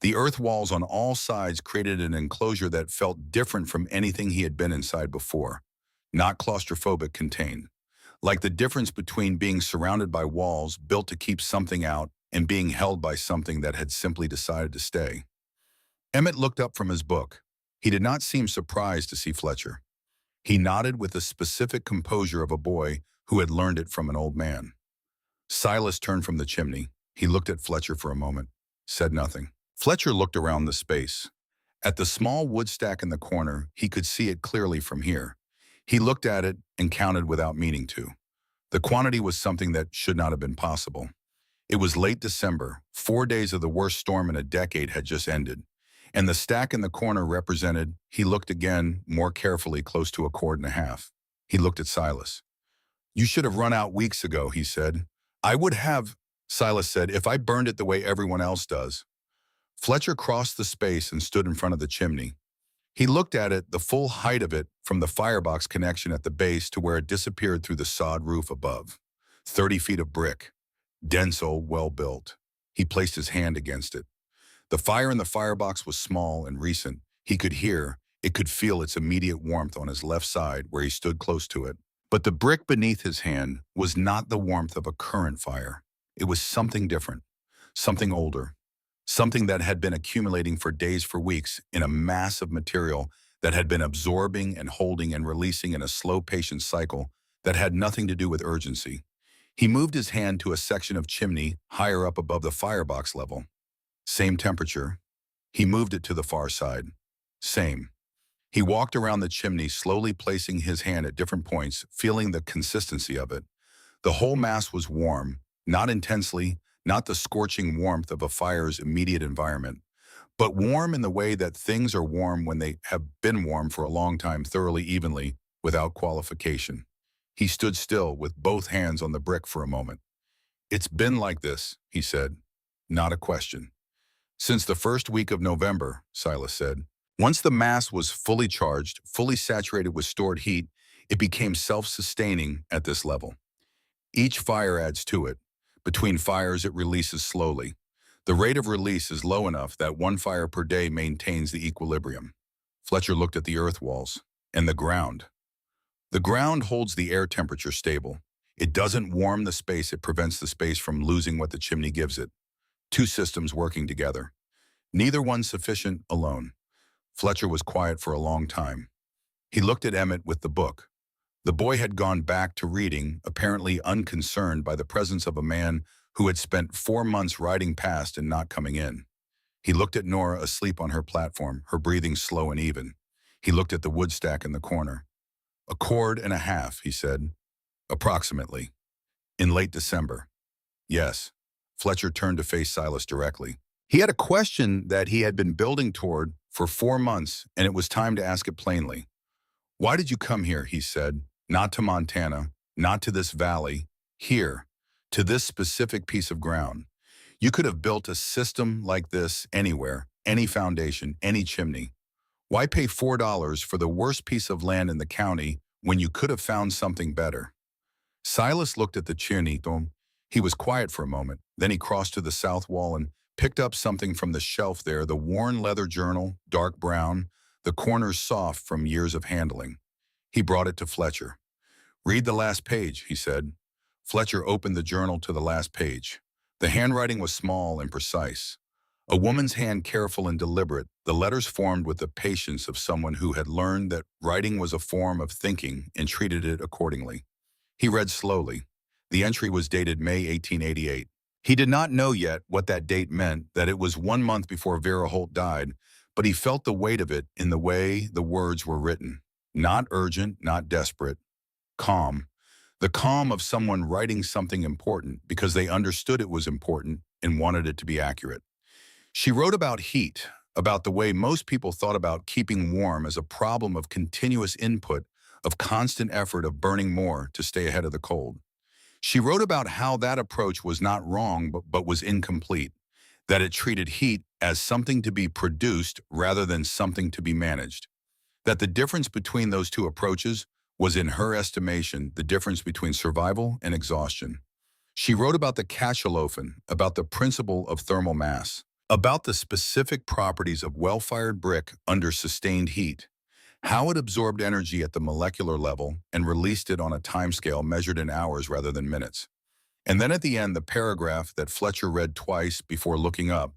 The earth walls on all sides created an enclosure that felt different from anything he had been inside before. Not claustrophobic, contained. Like the difference between being surrounded by walls built to keep something out and being held by something that had simply decided to stay. Emmett looked up from his book. He did not seem surprised to see Fletcher. He nodded with the specific composure of a boy who had learned it from an old man. Silas turned from the chimney. He looked at Fletcher for a moment, said nothing. Fletcher looked around the space. At the small wood stack in the corner, he could see it clearly from here. He looked at it and counted without meaning to. The quantity was something that should not have been possible. It was late December. 4 days of the worst storm in a decade had just ended. And the stack in the corner represented, he looked again, more carefully, close to 1.25. He looked at Silas. "You should have run out weeks ago," he said. "I would have," Silas said, "if I burned it the way everyone else does." Fletcher crossed the space and stood in front of the chimney. He looked at it, the full height of it, from the firebox connection at the base to where it disappeared through the sod roof above. 30 feet of brick. Dense, old, well-built. He placed his hand against it. The fire in the firebox was small and recent. He could hear, it could feel its immediate warmth on his left side where he stood close to it. But the brick beneath his hand was not the warmth of a current fire. It was something different, something older, something that had been accumulating for days, for weeks, in a mass of material that had been absorbing and holding and releasing in a slow, patient cycle that had nothing to do with urgency. He moved his hand to a section of chimney higher up above the firebox level. Same temperature. He moved it to the far side. Same. He walked around the chimney, slowly placing his hand at different points, feeling the consistency of it. The whole mass was warm, not intensely, not the scorching warmth of a fire's immediate environment, but warm in the way that things are warm when they have been warm for a long time, thoroughly, evenly, without qualification. He stood still with both hands on the brick for a moment. "It's been like this," he said. Not a question. "Since the first week of November," Silas said. Once the mass was fully charged, fully saturated with stored heat, it became self-sustaining at this level. Each fire adds to it. Between fires, it releases slowly. The rate of release is low enough that one fire per day maintains the equilibrium. Fletcher looked at the earth walls and the ground. The ground holds the air temperature stable. It doesn't warm the space, it prevents the space from losing what the chimney gives it. Two systems working together. Neither one sufficient alone. Fletcher was quiet for a long time. He looked at Emmett with the book. The boy had gone back to reading, apparently unconcerned by the presence of a man who had spent 4 months riding past and not coming in. He looked at Nora asleep on her platform, her breathing slow and even. He looked at the wood stack in the corner. "A cord and a half," he said. "Approximately. In late December." "Yes." Fletcher turned to face Silas directly. He had a question that he had been building toward for 4 months, and it was time to ask it plainly. "Why did you come here?" he said. "Not to Montana, not to this valley, here, to this specific piece of ground. You could have built a system like this anywhere, any foundation, any chimney. Why pay $4 for the worst piece of land in the county when you could have found something better?" Silas looked at the chimney. He was quiet for a moment. Then he crossed to the south wall and picked up something from the shelf there, the worn leather journal, dark brown, the corners soft from years of handling. He brought it to Fletcher. "Read the last page," he said. Fletcher opened the journal to the last page. The handwriting was small and precise. A woman's hand, careful and deliberate, the letters formed with the patience of someone who had learned that writing was a form of thinking and treated it accordingly. He read slowly. The entry was dated May 1888. He did not know yet what that date meant, that it was 1 month before Vera Holt died, but he felt the weight of it in the way the words were written. Not urgent, not desperate. Calm. The calm of someone writing something important because they understood it was important and wanted it to be accurate. She wrote about heat, about the way most people thought about keeping warm as a problem of continuous input, of constant effort of burning more to stay ahead of the cold. She wrote about how that approach was not wrong but was incomplete, that it treated heat as something to be produced rather than something to be managed, that the difference between those two approaches was, in her estimation, the difference between survival and exhaustion. She wrote about the Cachelofen, about the principle of thermal mass, about the specific properties of well-fired brick under sustained heat, how it absorbed energy at the molecular level and released it on a timescale measured in hours rather than minutes. And then at the end, the paragraph that Fletcher read twice before looking up.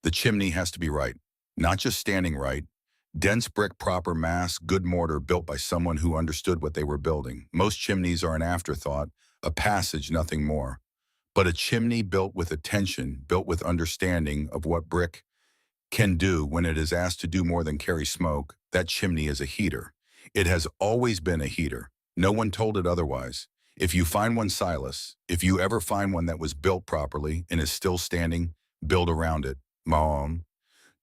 The chimney has to be right, not just standing right. Dense brick, proper mass, good mortar built by someone who understood what they were building. Most chimneys are an afterthought, a passage, nothing more. But a chimney built with attention, built with understanding of what brick can do when it is asked to do more than carry smoke, that chimney is a heater. It has always been a heater. No one told it otherwise. If you find one, Silas, if you ever find one that was built properly and is still standing, build around it. Mom.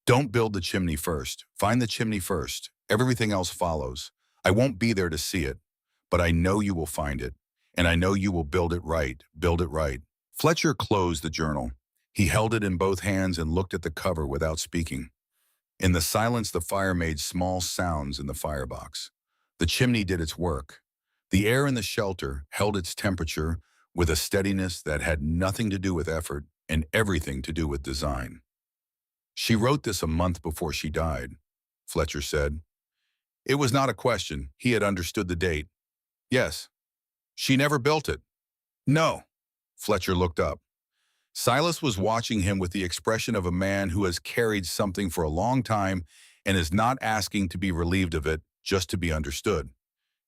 Don't build the chimney first. Find the chimney first. Everything else follows. I won't be there to see it, but I know you will find it, and I know you will build it right. Build it right. Fletcher closed the journal. He held it in both hands and looked at the cover without speaking. In the silence, the fire made small sounds in the firebox. The chimney did its work. The air in the shelter held its temperature with a steadiness that had nothing to do with effort and everything to do with design. "She wrote this a month before she died," Fletcher said. It was not a question. He had understood the date. "Yes." "She never built it." "No." Fletcher looked up. Silas was watching him with the expression of a man who has carried something for a long time and is not asking to be relieved of it, just to be understood.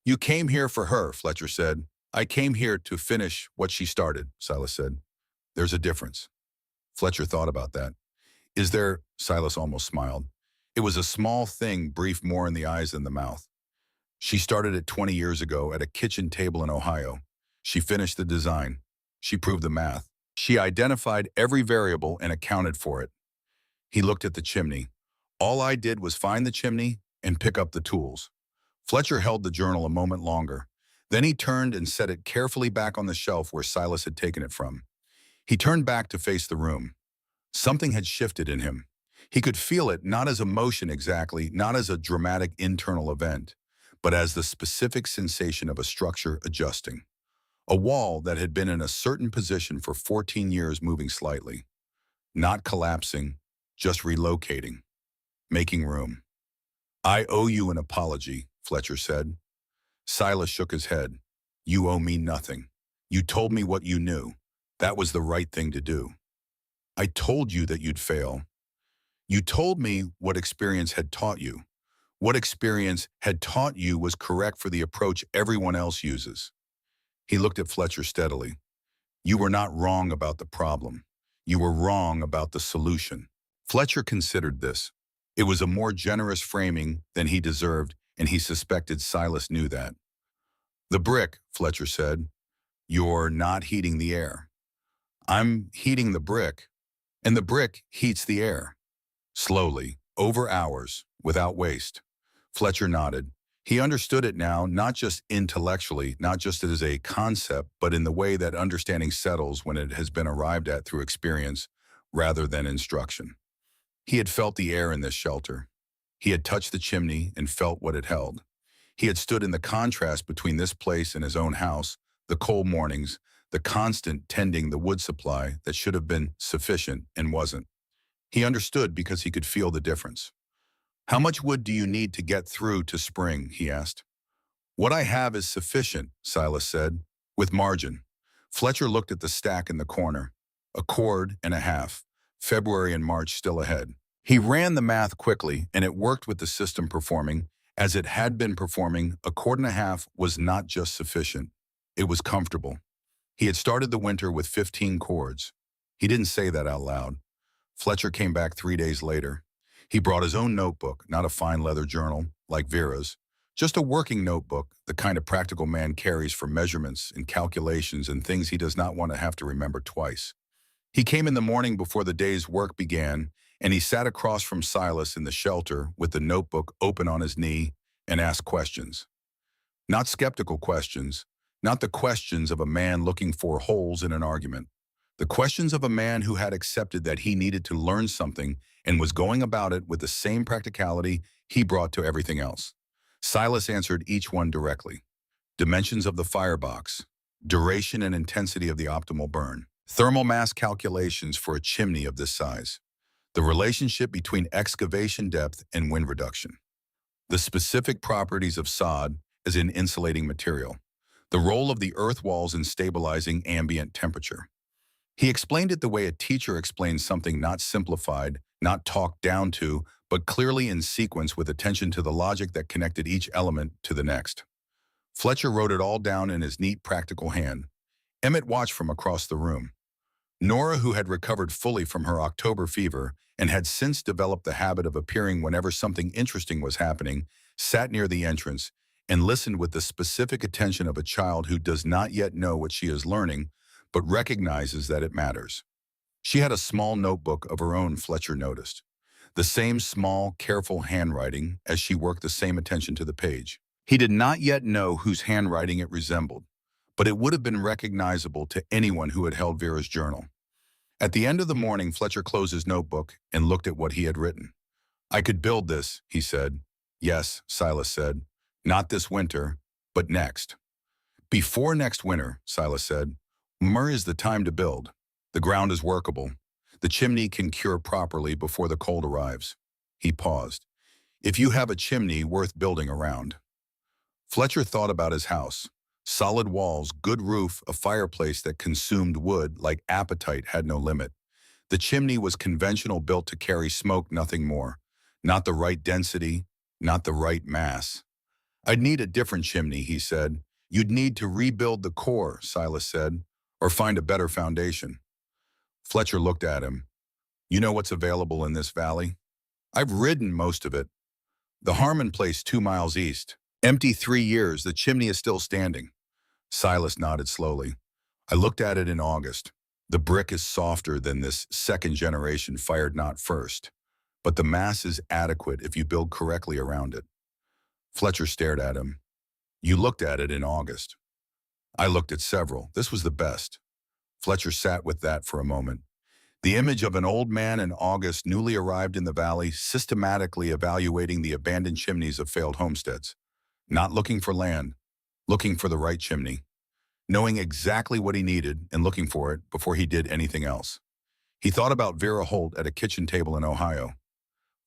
"You came here for her," Fletcher said. "I came here to finish what she started," Silas said. "There's a difference." Fletcher thought about that. "Is there?" Silas almost smiled. It was a small thing, brief more in the eyes than the mouth. "She started it 20 years ago at a kitchen table in Ohio. She finished the design. She proved the math. She identified every variable and accounted for it. He looked at the chimney. All I did was find the chimney and pick up the tools. Fletcher held the journal a moment longer. Then he turned and set it carefully back on the shelf where Silas had taken it from. He turned back to face the room. Something had shifted in him. He could feel it not as emotion exactly, not as a dramatic internal event, but as the specific sensation of a structure adjusting. A wall that had been in a certain position for 14 years moving slightly. Not collapsing, just relocating, making room. "I owe you an apology," Fletcher said. Silas shook his head. "You owe me nothing. You told me what you knew. That was the right thing to do. I told you that you'd fail. You told me what experience had taught you. What experience had taught you was correct for the approach everyone else uses." He looked at Fletcher steadily. "You were not wrong about the problem. You were wrong about the solution." Fletcher considered this. It was a more generous framing than he deserved, and he suspected Silas knew that. "The brick," Fletcher said. "You're not heating the air. I'm heating the brick, and the brick heats the air. Slowly, over hours, without waste." Fletcher nodded. He understood it now, not just intellectually, not just as a concept, but in the way that understanding settles when it has been arrived at through experience rather than instruction. He had felt the air in this shelter. He had touched the chimney and felt what it held. He had stood in the contrast between this place and his own house, the cold mornings, the constant tending the wood supply that should have been sufficient and wasn't. He understood because he could feel the difference. "How much wood do you need to get through to spring?" he asked. "What I have is sufficient," Silas said, "with margin." Fletcher looked at the stack in the corner. A cord and a half. February and March still ahead. He ran the math quickly, and it worked with the system performing. As it had been performing, a cord and a half was not just sufficient. It was comfortable. He had started the winter with 15 cords. He didn't say that out loud. Fletcher came back 3 days later. He brought his own notebook, not a fine leather journal like Vera's, just a working notebook, the kind a practical man carries for measurements and calculations and things he does not want to have to remember twice. He came in the morning before the day's work began, and he sat across from Silas in the shelter with the notebook open on his knee and asked questions. Not skeptical questions, not the questions of a man looking for holes in an argument. The questions of a man who had accepted that he needed to learn something and was going about it with the same practicality he brought to everything else. Silas answered each one directly. Dimensions of the firebox, duration and intensity of the optimal burn, thermal mass calculations for a chimney of this size, the relationship between excavation depth and wind reduction, the specific properties of sod as an insulating material, the role of the earth walls in stabilizing ambient temperature. He explained it the way a teacher explains something, not simplified, not talked down to, but clearly in sequence with attention to the logic that connected each element to the next. Fletcher wrote it all down in his neat, practical hand. Emmett watched from across the room. Nora, who had recovered fully from her October fever and had since developed the habit of appearing whenever something interesting was happening, sat near the entrance and listened with the specific attention of a child who does not yet know what she is learning, but recognizes that it matters. She had a small notebook of her own, Fletcher noticed. The same small, careful handwriting as she worked the same attention to the page. He did not yet know whose handwriting it resembled, but it would have been recognizable to anyone who had held Vera's journal. At the end of the morning, Fletcher closed his notebook and looked at what he had written. "I could build this," he said. "Yes," Silas said. "Not this winter, but next." "Before next winter," Silas said. "Murray is the time to build. The ground is workable. The chimney can cure properly before the cold arrives." He paused. "If you have a chimney worth building around." Fletcher thought about his house. Solid walls, good roof, a fireplace that consumed wood like appetite had no limit. The chimney was conventional, built to carry smoke, nothing more. Not the right density, not the right mass. "I'd need a different chimney," he said. "You'd need to rebuild the core," Silas said, "or find a better foundation." Fletcher looked at him. "You know what's available in this valley?" "I've ridden most of it. The Harmon place 2 miles east. Empty 3 years, the chimney is still standing." Silas nodded slowly. I looked at it in August. The brick is softer than this second generation fired not first, but the mass is adequate if you build correctly around it. Fletcher stared at him. You looked at it in August. I looked at several. This was the best. Fletcher sat with that for a moment. The image of an old man in August, newly arrived in the valley, systematically evaluating the abandoned chimneys of failed homesteads. Not looking for land, looking for the right chimney. Knowing exactly what he needed and looking for it before he did anything else. He thought about Vera Holt at a kitchen table in Ohio.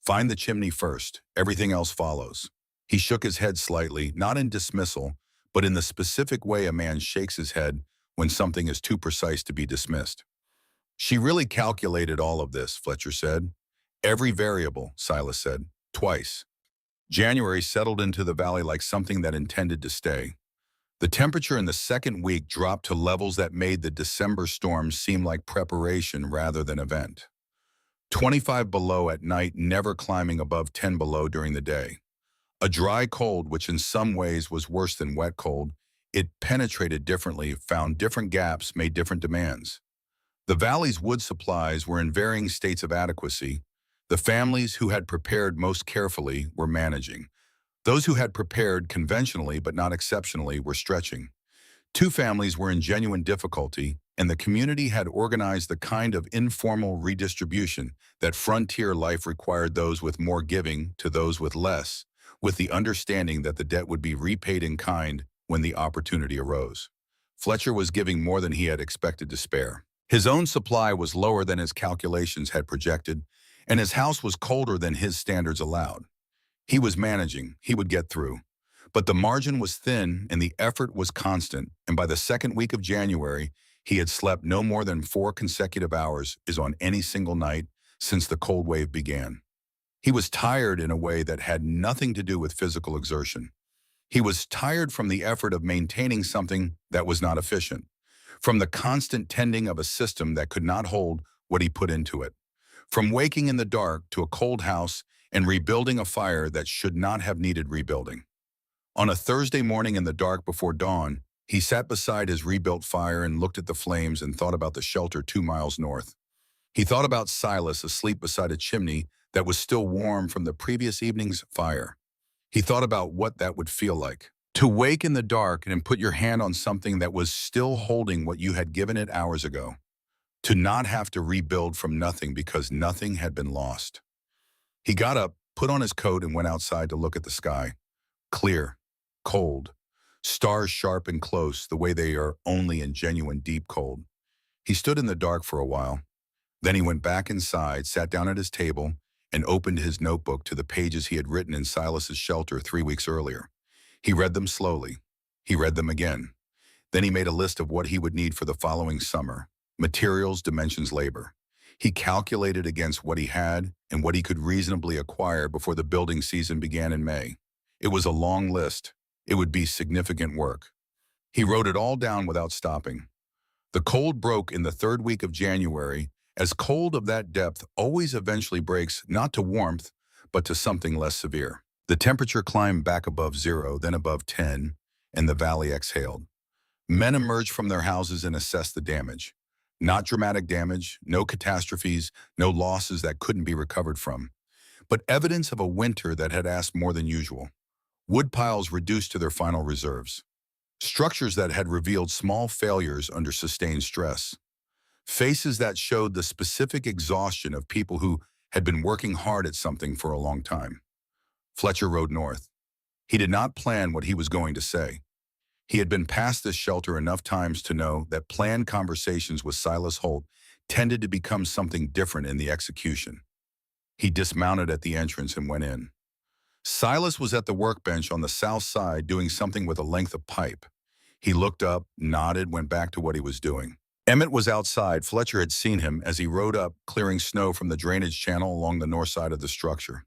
Find the chimney first, everything else follows. He shook his head slightly, not in dismissal, but in the specific way a man shakes his head when something is too precise to be dismissed. She really calculated all of this, Fletcher said. Every variable, Silas said, twice. January settled into the valley like something that intended to stay. The temperature in the second week dropped to levels that made the December storms seem like preparation rather than event. 25 below at night, never climbing above 10 below during the day. A dry cold, which in some ways was worse than wet cold, it penetrated differently, found different gaps, made different demands. The valley's wood supplies were in varying states of adequacy. The families who had prepared most carefully were managing. Those who had prepared conventionally but not exceptionally were stretching. Two families were in genuine difficulty, and the community had organized the kind of informal redistribution that frontier life required, those with more giving to those with less, with the understanding that the debt would be repaid in kind when the opportunity arose. Fletcher was giving more than he had expected to spare. His own supply was lower than his calculations had projected, and his house was colder than his standards allowed. He was managing, he would get through. But the margin was thin and the effort was constant, and by the second week of January, he had slept no more than 4 consecutive hours on any single night since the cold wave began. He was tired in a way that had nothing to do with physical exertion. He was tired from the effort of maintaining something that was not efficient, from the constant tending of a system that could not hold what he put into it, from waking in the dark to a cold house and rebuilding a fire that should not have needed rebuilding. On a Thursday morning in the dark before dawn, he sat beside his rebuilt fire and looked at the flames and thought about the shelter 2 miles north. He thought about Silas asleep beside a chimney that was still warm from the previous evening's fire. He thought about what that would feel like. To wake in the dark and put your hand on something that was still holding what you had given it hours ago. To not have to rebuild from nothing because nothing had been lost. He got up, put on his coat, and went outside to look at the sky. Clear, cold, stars sharp and close the way they are only in genuine deep cold. He stood in the dark for a while. Then he went back inside, sat down at his table, and opened his notebook to the pages he had written in Silas's shelter 3 weeks earlier. He read them slowly. He read them again. Then he made a list of what he would need for the following summer. Materials, dimensions, labor. He calculated against what he had and what he could reasonably acquire before the building season began in May. It was a long list. It would be significant work. He wrote it all down without stopping. The cold broke in the third week of January, as cold of that depth always eventually breaks not to warmth, but to something less severe. The temperature climbed back above 0, then above 10, and the valley exhaled. Men emerged from their houses and assessed the damage. Not dramatic damage, no catastrophes, no losses that couldn't be recovered from, but evidence of a winter that had asked more than usual. Wood piles reduced to their final reserves. Structures that had revealed small failures under sustained stress. Faces that showed the specific exhaustion of people who had been working hard at something for a long time. Fletcher rode north. He did not plan what he was going to say. He had been past this shelter enough times to know that planned conversations with Silas Holt tended to become something different in the execution. He dismounted at the entrance and went in. Silas was at the workbench on the south side doing something with a length of pipe. He looked up, nodded, went back to what he was doing. Emmett was outside. Fletcher had seen him as he rode up, clearing snow from the drainage channel along the north side of the structure.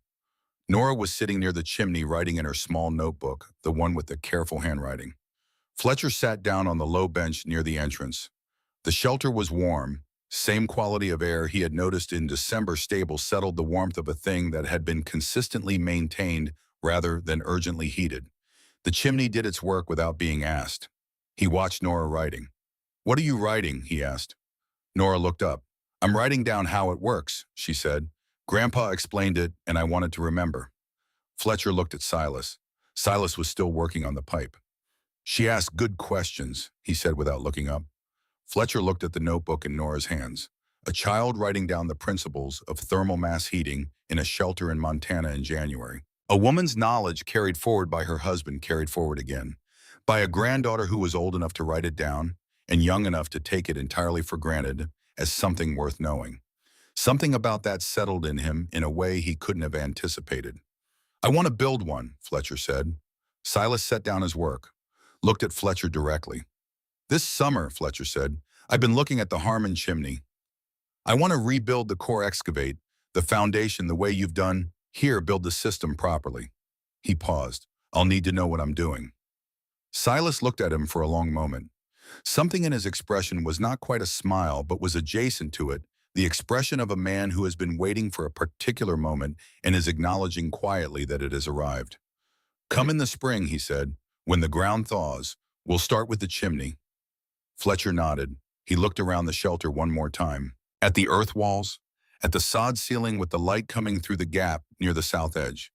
Nora was sitting near the chimney writing in her small notebook, the one with the careful handwriting. Fletcher sat down on the low bench near the entrance. The shelter was warm. Same quality of air he had noticed in December stable settled the warmth of a thing that had been consistently maintained rather than urgently heated. The chimney did its work without being asked. He watched Nora writing. "What are you writing?" he asked. Nora looked up. "I'm writing down how it works," she said. "Grandpa explained it, and I wanted to remember." Fletcher looked at Silas. Silas was still working on the pipe. "She asked good questions," he said without looking up. Fletcher looked at the notebook in Nora's hands. A child writing down the principles of thermal mass heating in a shelter in Montana in January. A woman's knowledge carried forward by her husband carried forward again, by a granddaughter who was old enough to write it down and young enough to take it entirely for granted as something worth knowing. Something about that settled in him in a way he couldn't have anticipated. "I want to build one," Fletcher said. Silas set down his work, looked at Fletcher directly. "This summer," Fletcher said, "I've been looking at the Harmon chimney. I want to rebuild the core, excavate the foundation the way you've done here, build the system properly." He paused. "I'll need to know what I'm doing." Silas looked at him for a long moment. Something in his expression was not quite a smile, but was adjacent to it, the expression of a man who has been waiting for a particular moment and is acknowledging quietly that it has arrived. "Come in the spring," he said, "when the ground thaws. We'll start with the chimney." Fletcher nodded. He looked around the shelter one more time. At the earth walls, at the sod ceiling with the light coming through the gap near the south edge,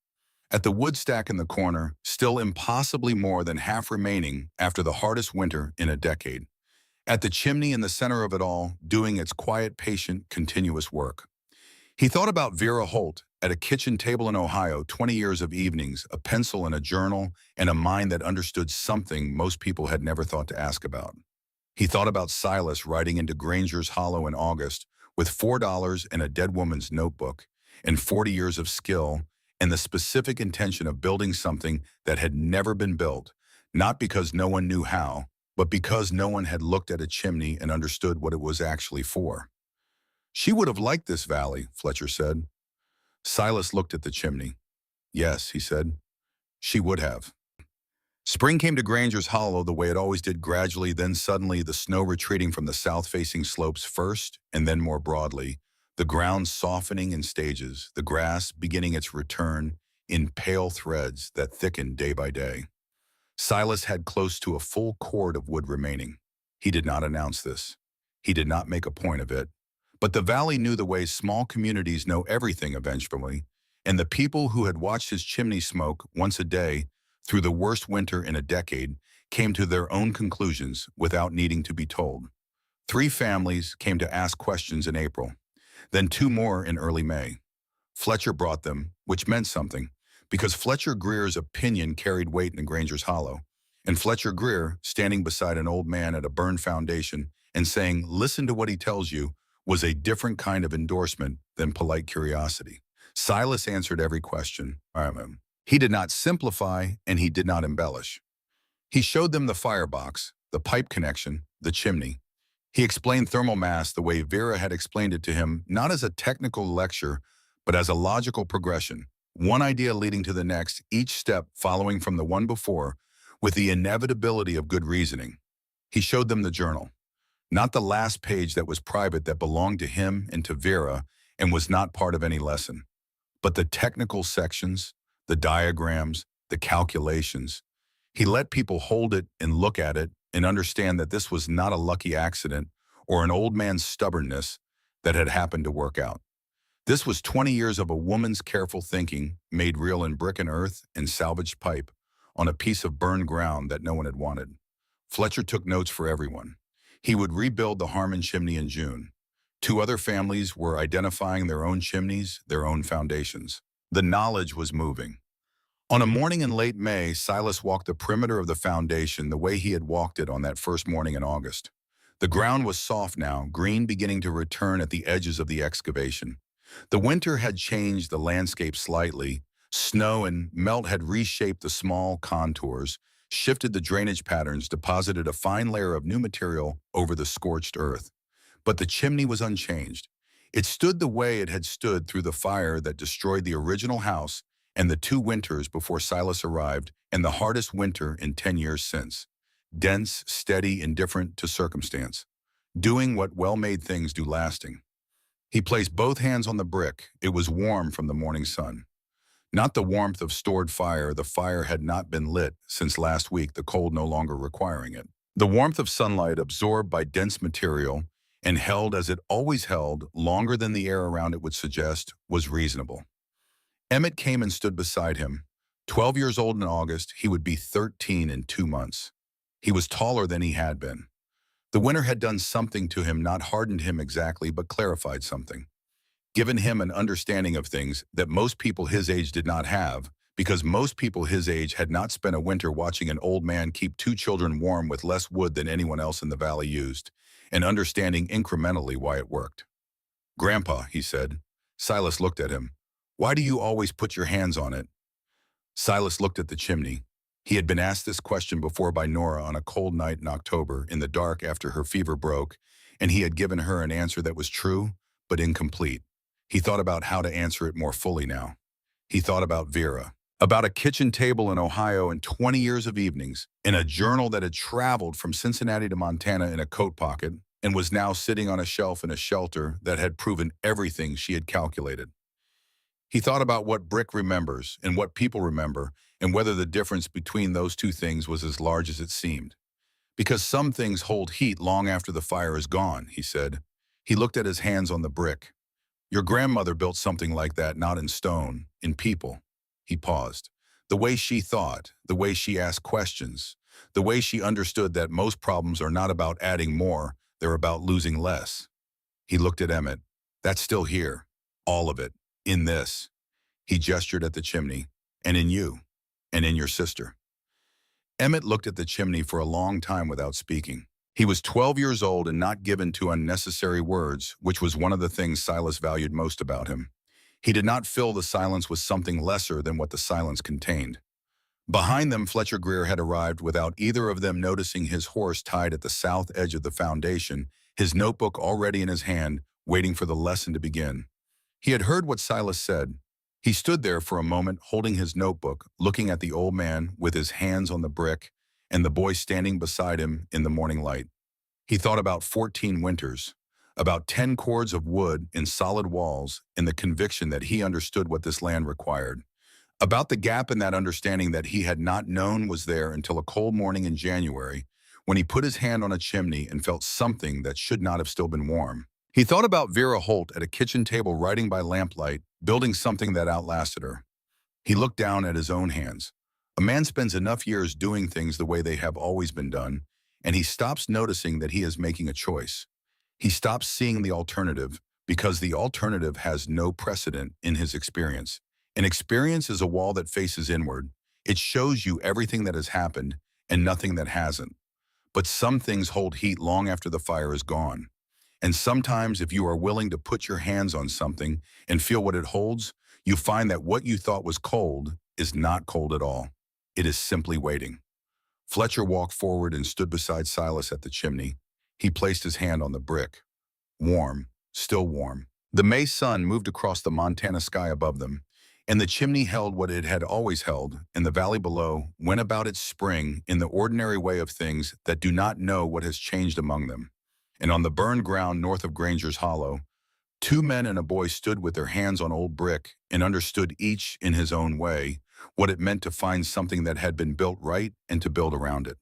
at the wood stack in the corner, still impossibly more than half remaining after the hardest winter in a decade, at the chimney in the center of it all, doing its quiet, patient, continuous work. He thought about Vera Holt at a kitchen table in Ohio, 20 years of evenings, a pencil and a journal, and a mind that understood something most people had never thought to ask about. He thought about Silas riding into Granger's Hollow in August with $4 and a dead woman's notebook and 40 years of skill and the specific intention of building something that had never been built, not because no one knew how, but because no one had looked at a chimney and understood what it was actually for. "She would have liked this valley," Fletcher said. Silas looked at the chimney. "Yes," he said, "she would have." Spring came to Granger's Hollow the way it always did, gradually, then suddenly, the snow retreating from the south-facing slopes first, and then more broadly, the ground softening in stages, the grass beginning its return in pale threads that thickened day by day. Silas had close to a full cord of wood remaining. He did not announce this. He did not make a point of it. But the valley knew the way small communities know everything eventually, and the people who had watched his chimney smoke once a day through the worst winter in a decade came to their own conclusions without needing to be told. 3 families came to ask questions in April, then 2 more in early May. Fletcher brought them, which meant something, because Fletcher Greer's opinion carried weight in Granger's Hollow, and Fletcher Greer, standing beside an old man at a burned foundation and saying, "Listen to what he tells you," was a different kind of endorsement than polite curiosity. Silas answered every question. He did not simplify, and he did not embellish. He showed them the firebox, the pipe connection, the chimney. He explained thermal mass the way Vera had explained it to him, not as a technical lecture, but as a logical progression, one idea leading to the next, each step following from the one before, with the inevitability of good reasoning. He showed them the journal, not the last page that was private that belonged to him and to Vera and was not part of any lesson, but the technical sections, the diagrams, the calculations. He let people hold it and look at it and understand that this was not a lucky accident or an old man's stubbornness that had happened to work out. This was 20 years of a woman's careful thinking made real in brick and earth and salvaged pipe on a piece of burned ground that no one had wanted. Fletcher took notes for everyone. He would rebuild the Harmon chimney in June. 2 other families were identifying their own chimneys, their own foundations. The knowledge was moving. On a morning in late May, Silas walked the perimeter of the foundation the way he had walked it on that first morning in August. The ground was soft now, green beginning to return at the edges of the excavation. The winter had changed the landscape slightly. Snow and melt had reshaped the small contours, shifted the drainage patterns, deposited a fine layer of new material over the scorched earth. But the chimney was unchanged. It stood the way it had stood through the fire that destroyed the original house and the 2 winters before Silas arrived, and the hardest winter in 10 years since. Dense, steady, indifferent to circumstance. Doing what well-made things do, lasting. He placed both hands on the brick. It was warm from the morning sun. Not the warmth of stored fire. The fire had not been lit since last week, the cold no longer requiring it. The warmth of sunlight absorbed by dense material and held as it always held longer than the air around it would suggest was reasonable. Emmett came and stood beside him. 12 years old in August, he would be 13 in 2 months. He was taller than he had been. The winter had done something to him, not hardened him exactly, but clarified something. Given him an understanding of things that most people his age did not have, because most people his age had not spent a winter watching an old man keep two children warm with less wood than anyone else in the valley used, and understanding incrementally why it worked. "Grandpa," he said. Silas looked at him. "Why do you always put your hands on it?" Silas looked at the chimney. He had been asked this question before by Nora on a cold night in October, in the dark after her fever broke, and he had given her an answer that was true, but incomplete. He thought about how to answer it more fully now. He thought about Vera, about a kitchen table in Ohio and 20 years of evenings, in a journal that had traveled from Cincinnati to Montana in a coat pocket, and was now sitting on a shelf in a shelter that had proven everything she had calculated. He thought about what Brick remembers and what people remember, and whether the difference between those two things was as large as it seemed. "Because some things hold heat long after the fire is gone," he said. He looked at his hands on the brick. "Your grandmother built something like that, not in stone, in people." He paused. "The way she thought, the way she asked questions, the way she understood that most problems are not about adding more, they're about losing less." He looked at Emmett. "That's still here. All of it. In this." He gestured at the chimney. "And in you. And in your sister." Emmett looked at the chimney for a long time without speaking. He was 12 years old and not given to unnecessary words, which was one of the things Silas valued most about him. He did not fill the silence with something lesser than what the silence contained. Behind them, Fletcher Greer had arrived without either of them noticing, his horse tied at the south edge of the foundation, his notebook already in his hand, waiting for the lesson to begin. He had heard what Silas said. He stood there for a moment, holding his notebook, looking at the old man with his hands on the brick, and the boy standing beside him in the morning light. He thought about 14 winters, about 10 cords of wood in solid walls, and the conviction that he understood what this land required. About the gap in that understanding that he had not known was there until a cold morning in January, when he put his hand on a chimney and felt something that should not have still been warm. He thought about Vera Holt at a kitchen table writing by lamplight, building something that outlasted her. He looked down at his own hands. A man spends enough years doing things the way they have always been done, and he stops noticing that he is making a choice. He stops seeing the alternative, because the alternative has no precedent in his experience. An experience is a wall that faces inward. It shows you everything that has happened and nothing that hasn't. But some things hold heat long after the fire is gone. And sometimes, if you are willing to put your hands on something and feel what it holds, you find that what you thought was cold is not cold at all. It is simply waiting. Fletcher walked forward and stood beside Silas at the chimney. He placed his hand on the brick. Warm, still warm. The May sun moved across the Montana sky above them, and the chimney held what it had always held, and the valley below went about its spring in the ordinary way of things that do not know what has changed among them. And on the burned ground north of Granger's Hollow, two men and a boy stood with their hands on old brick and understood each in his own way what it meant to find something that had been built right and to build around it.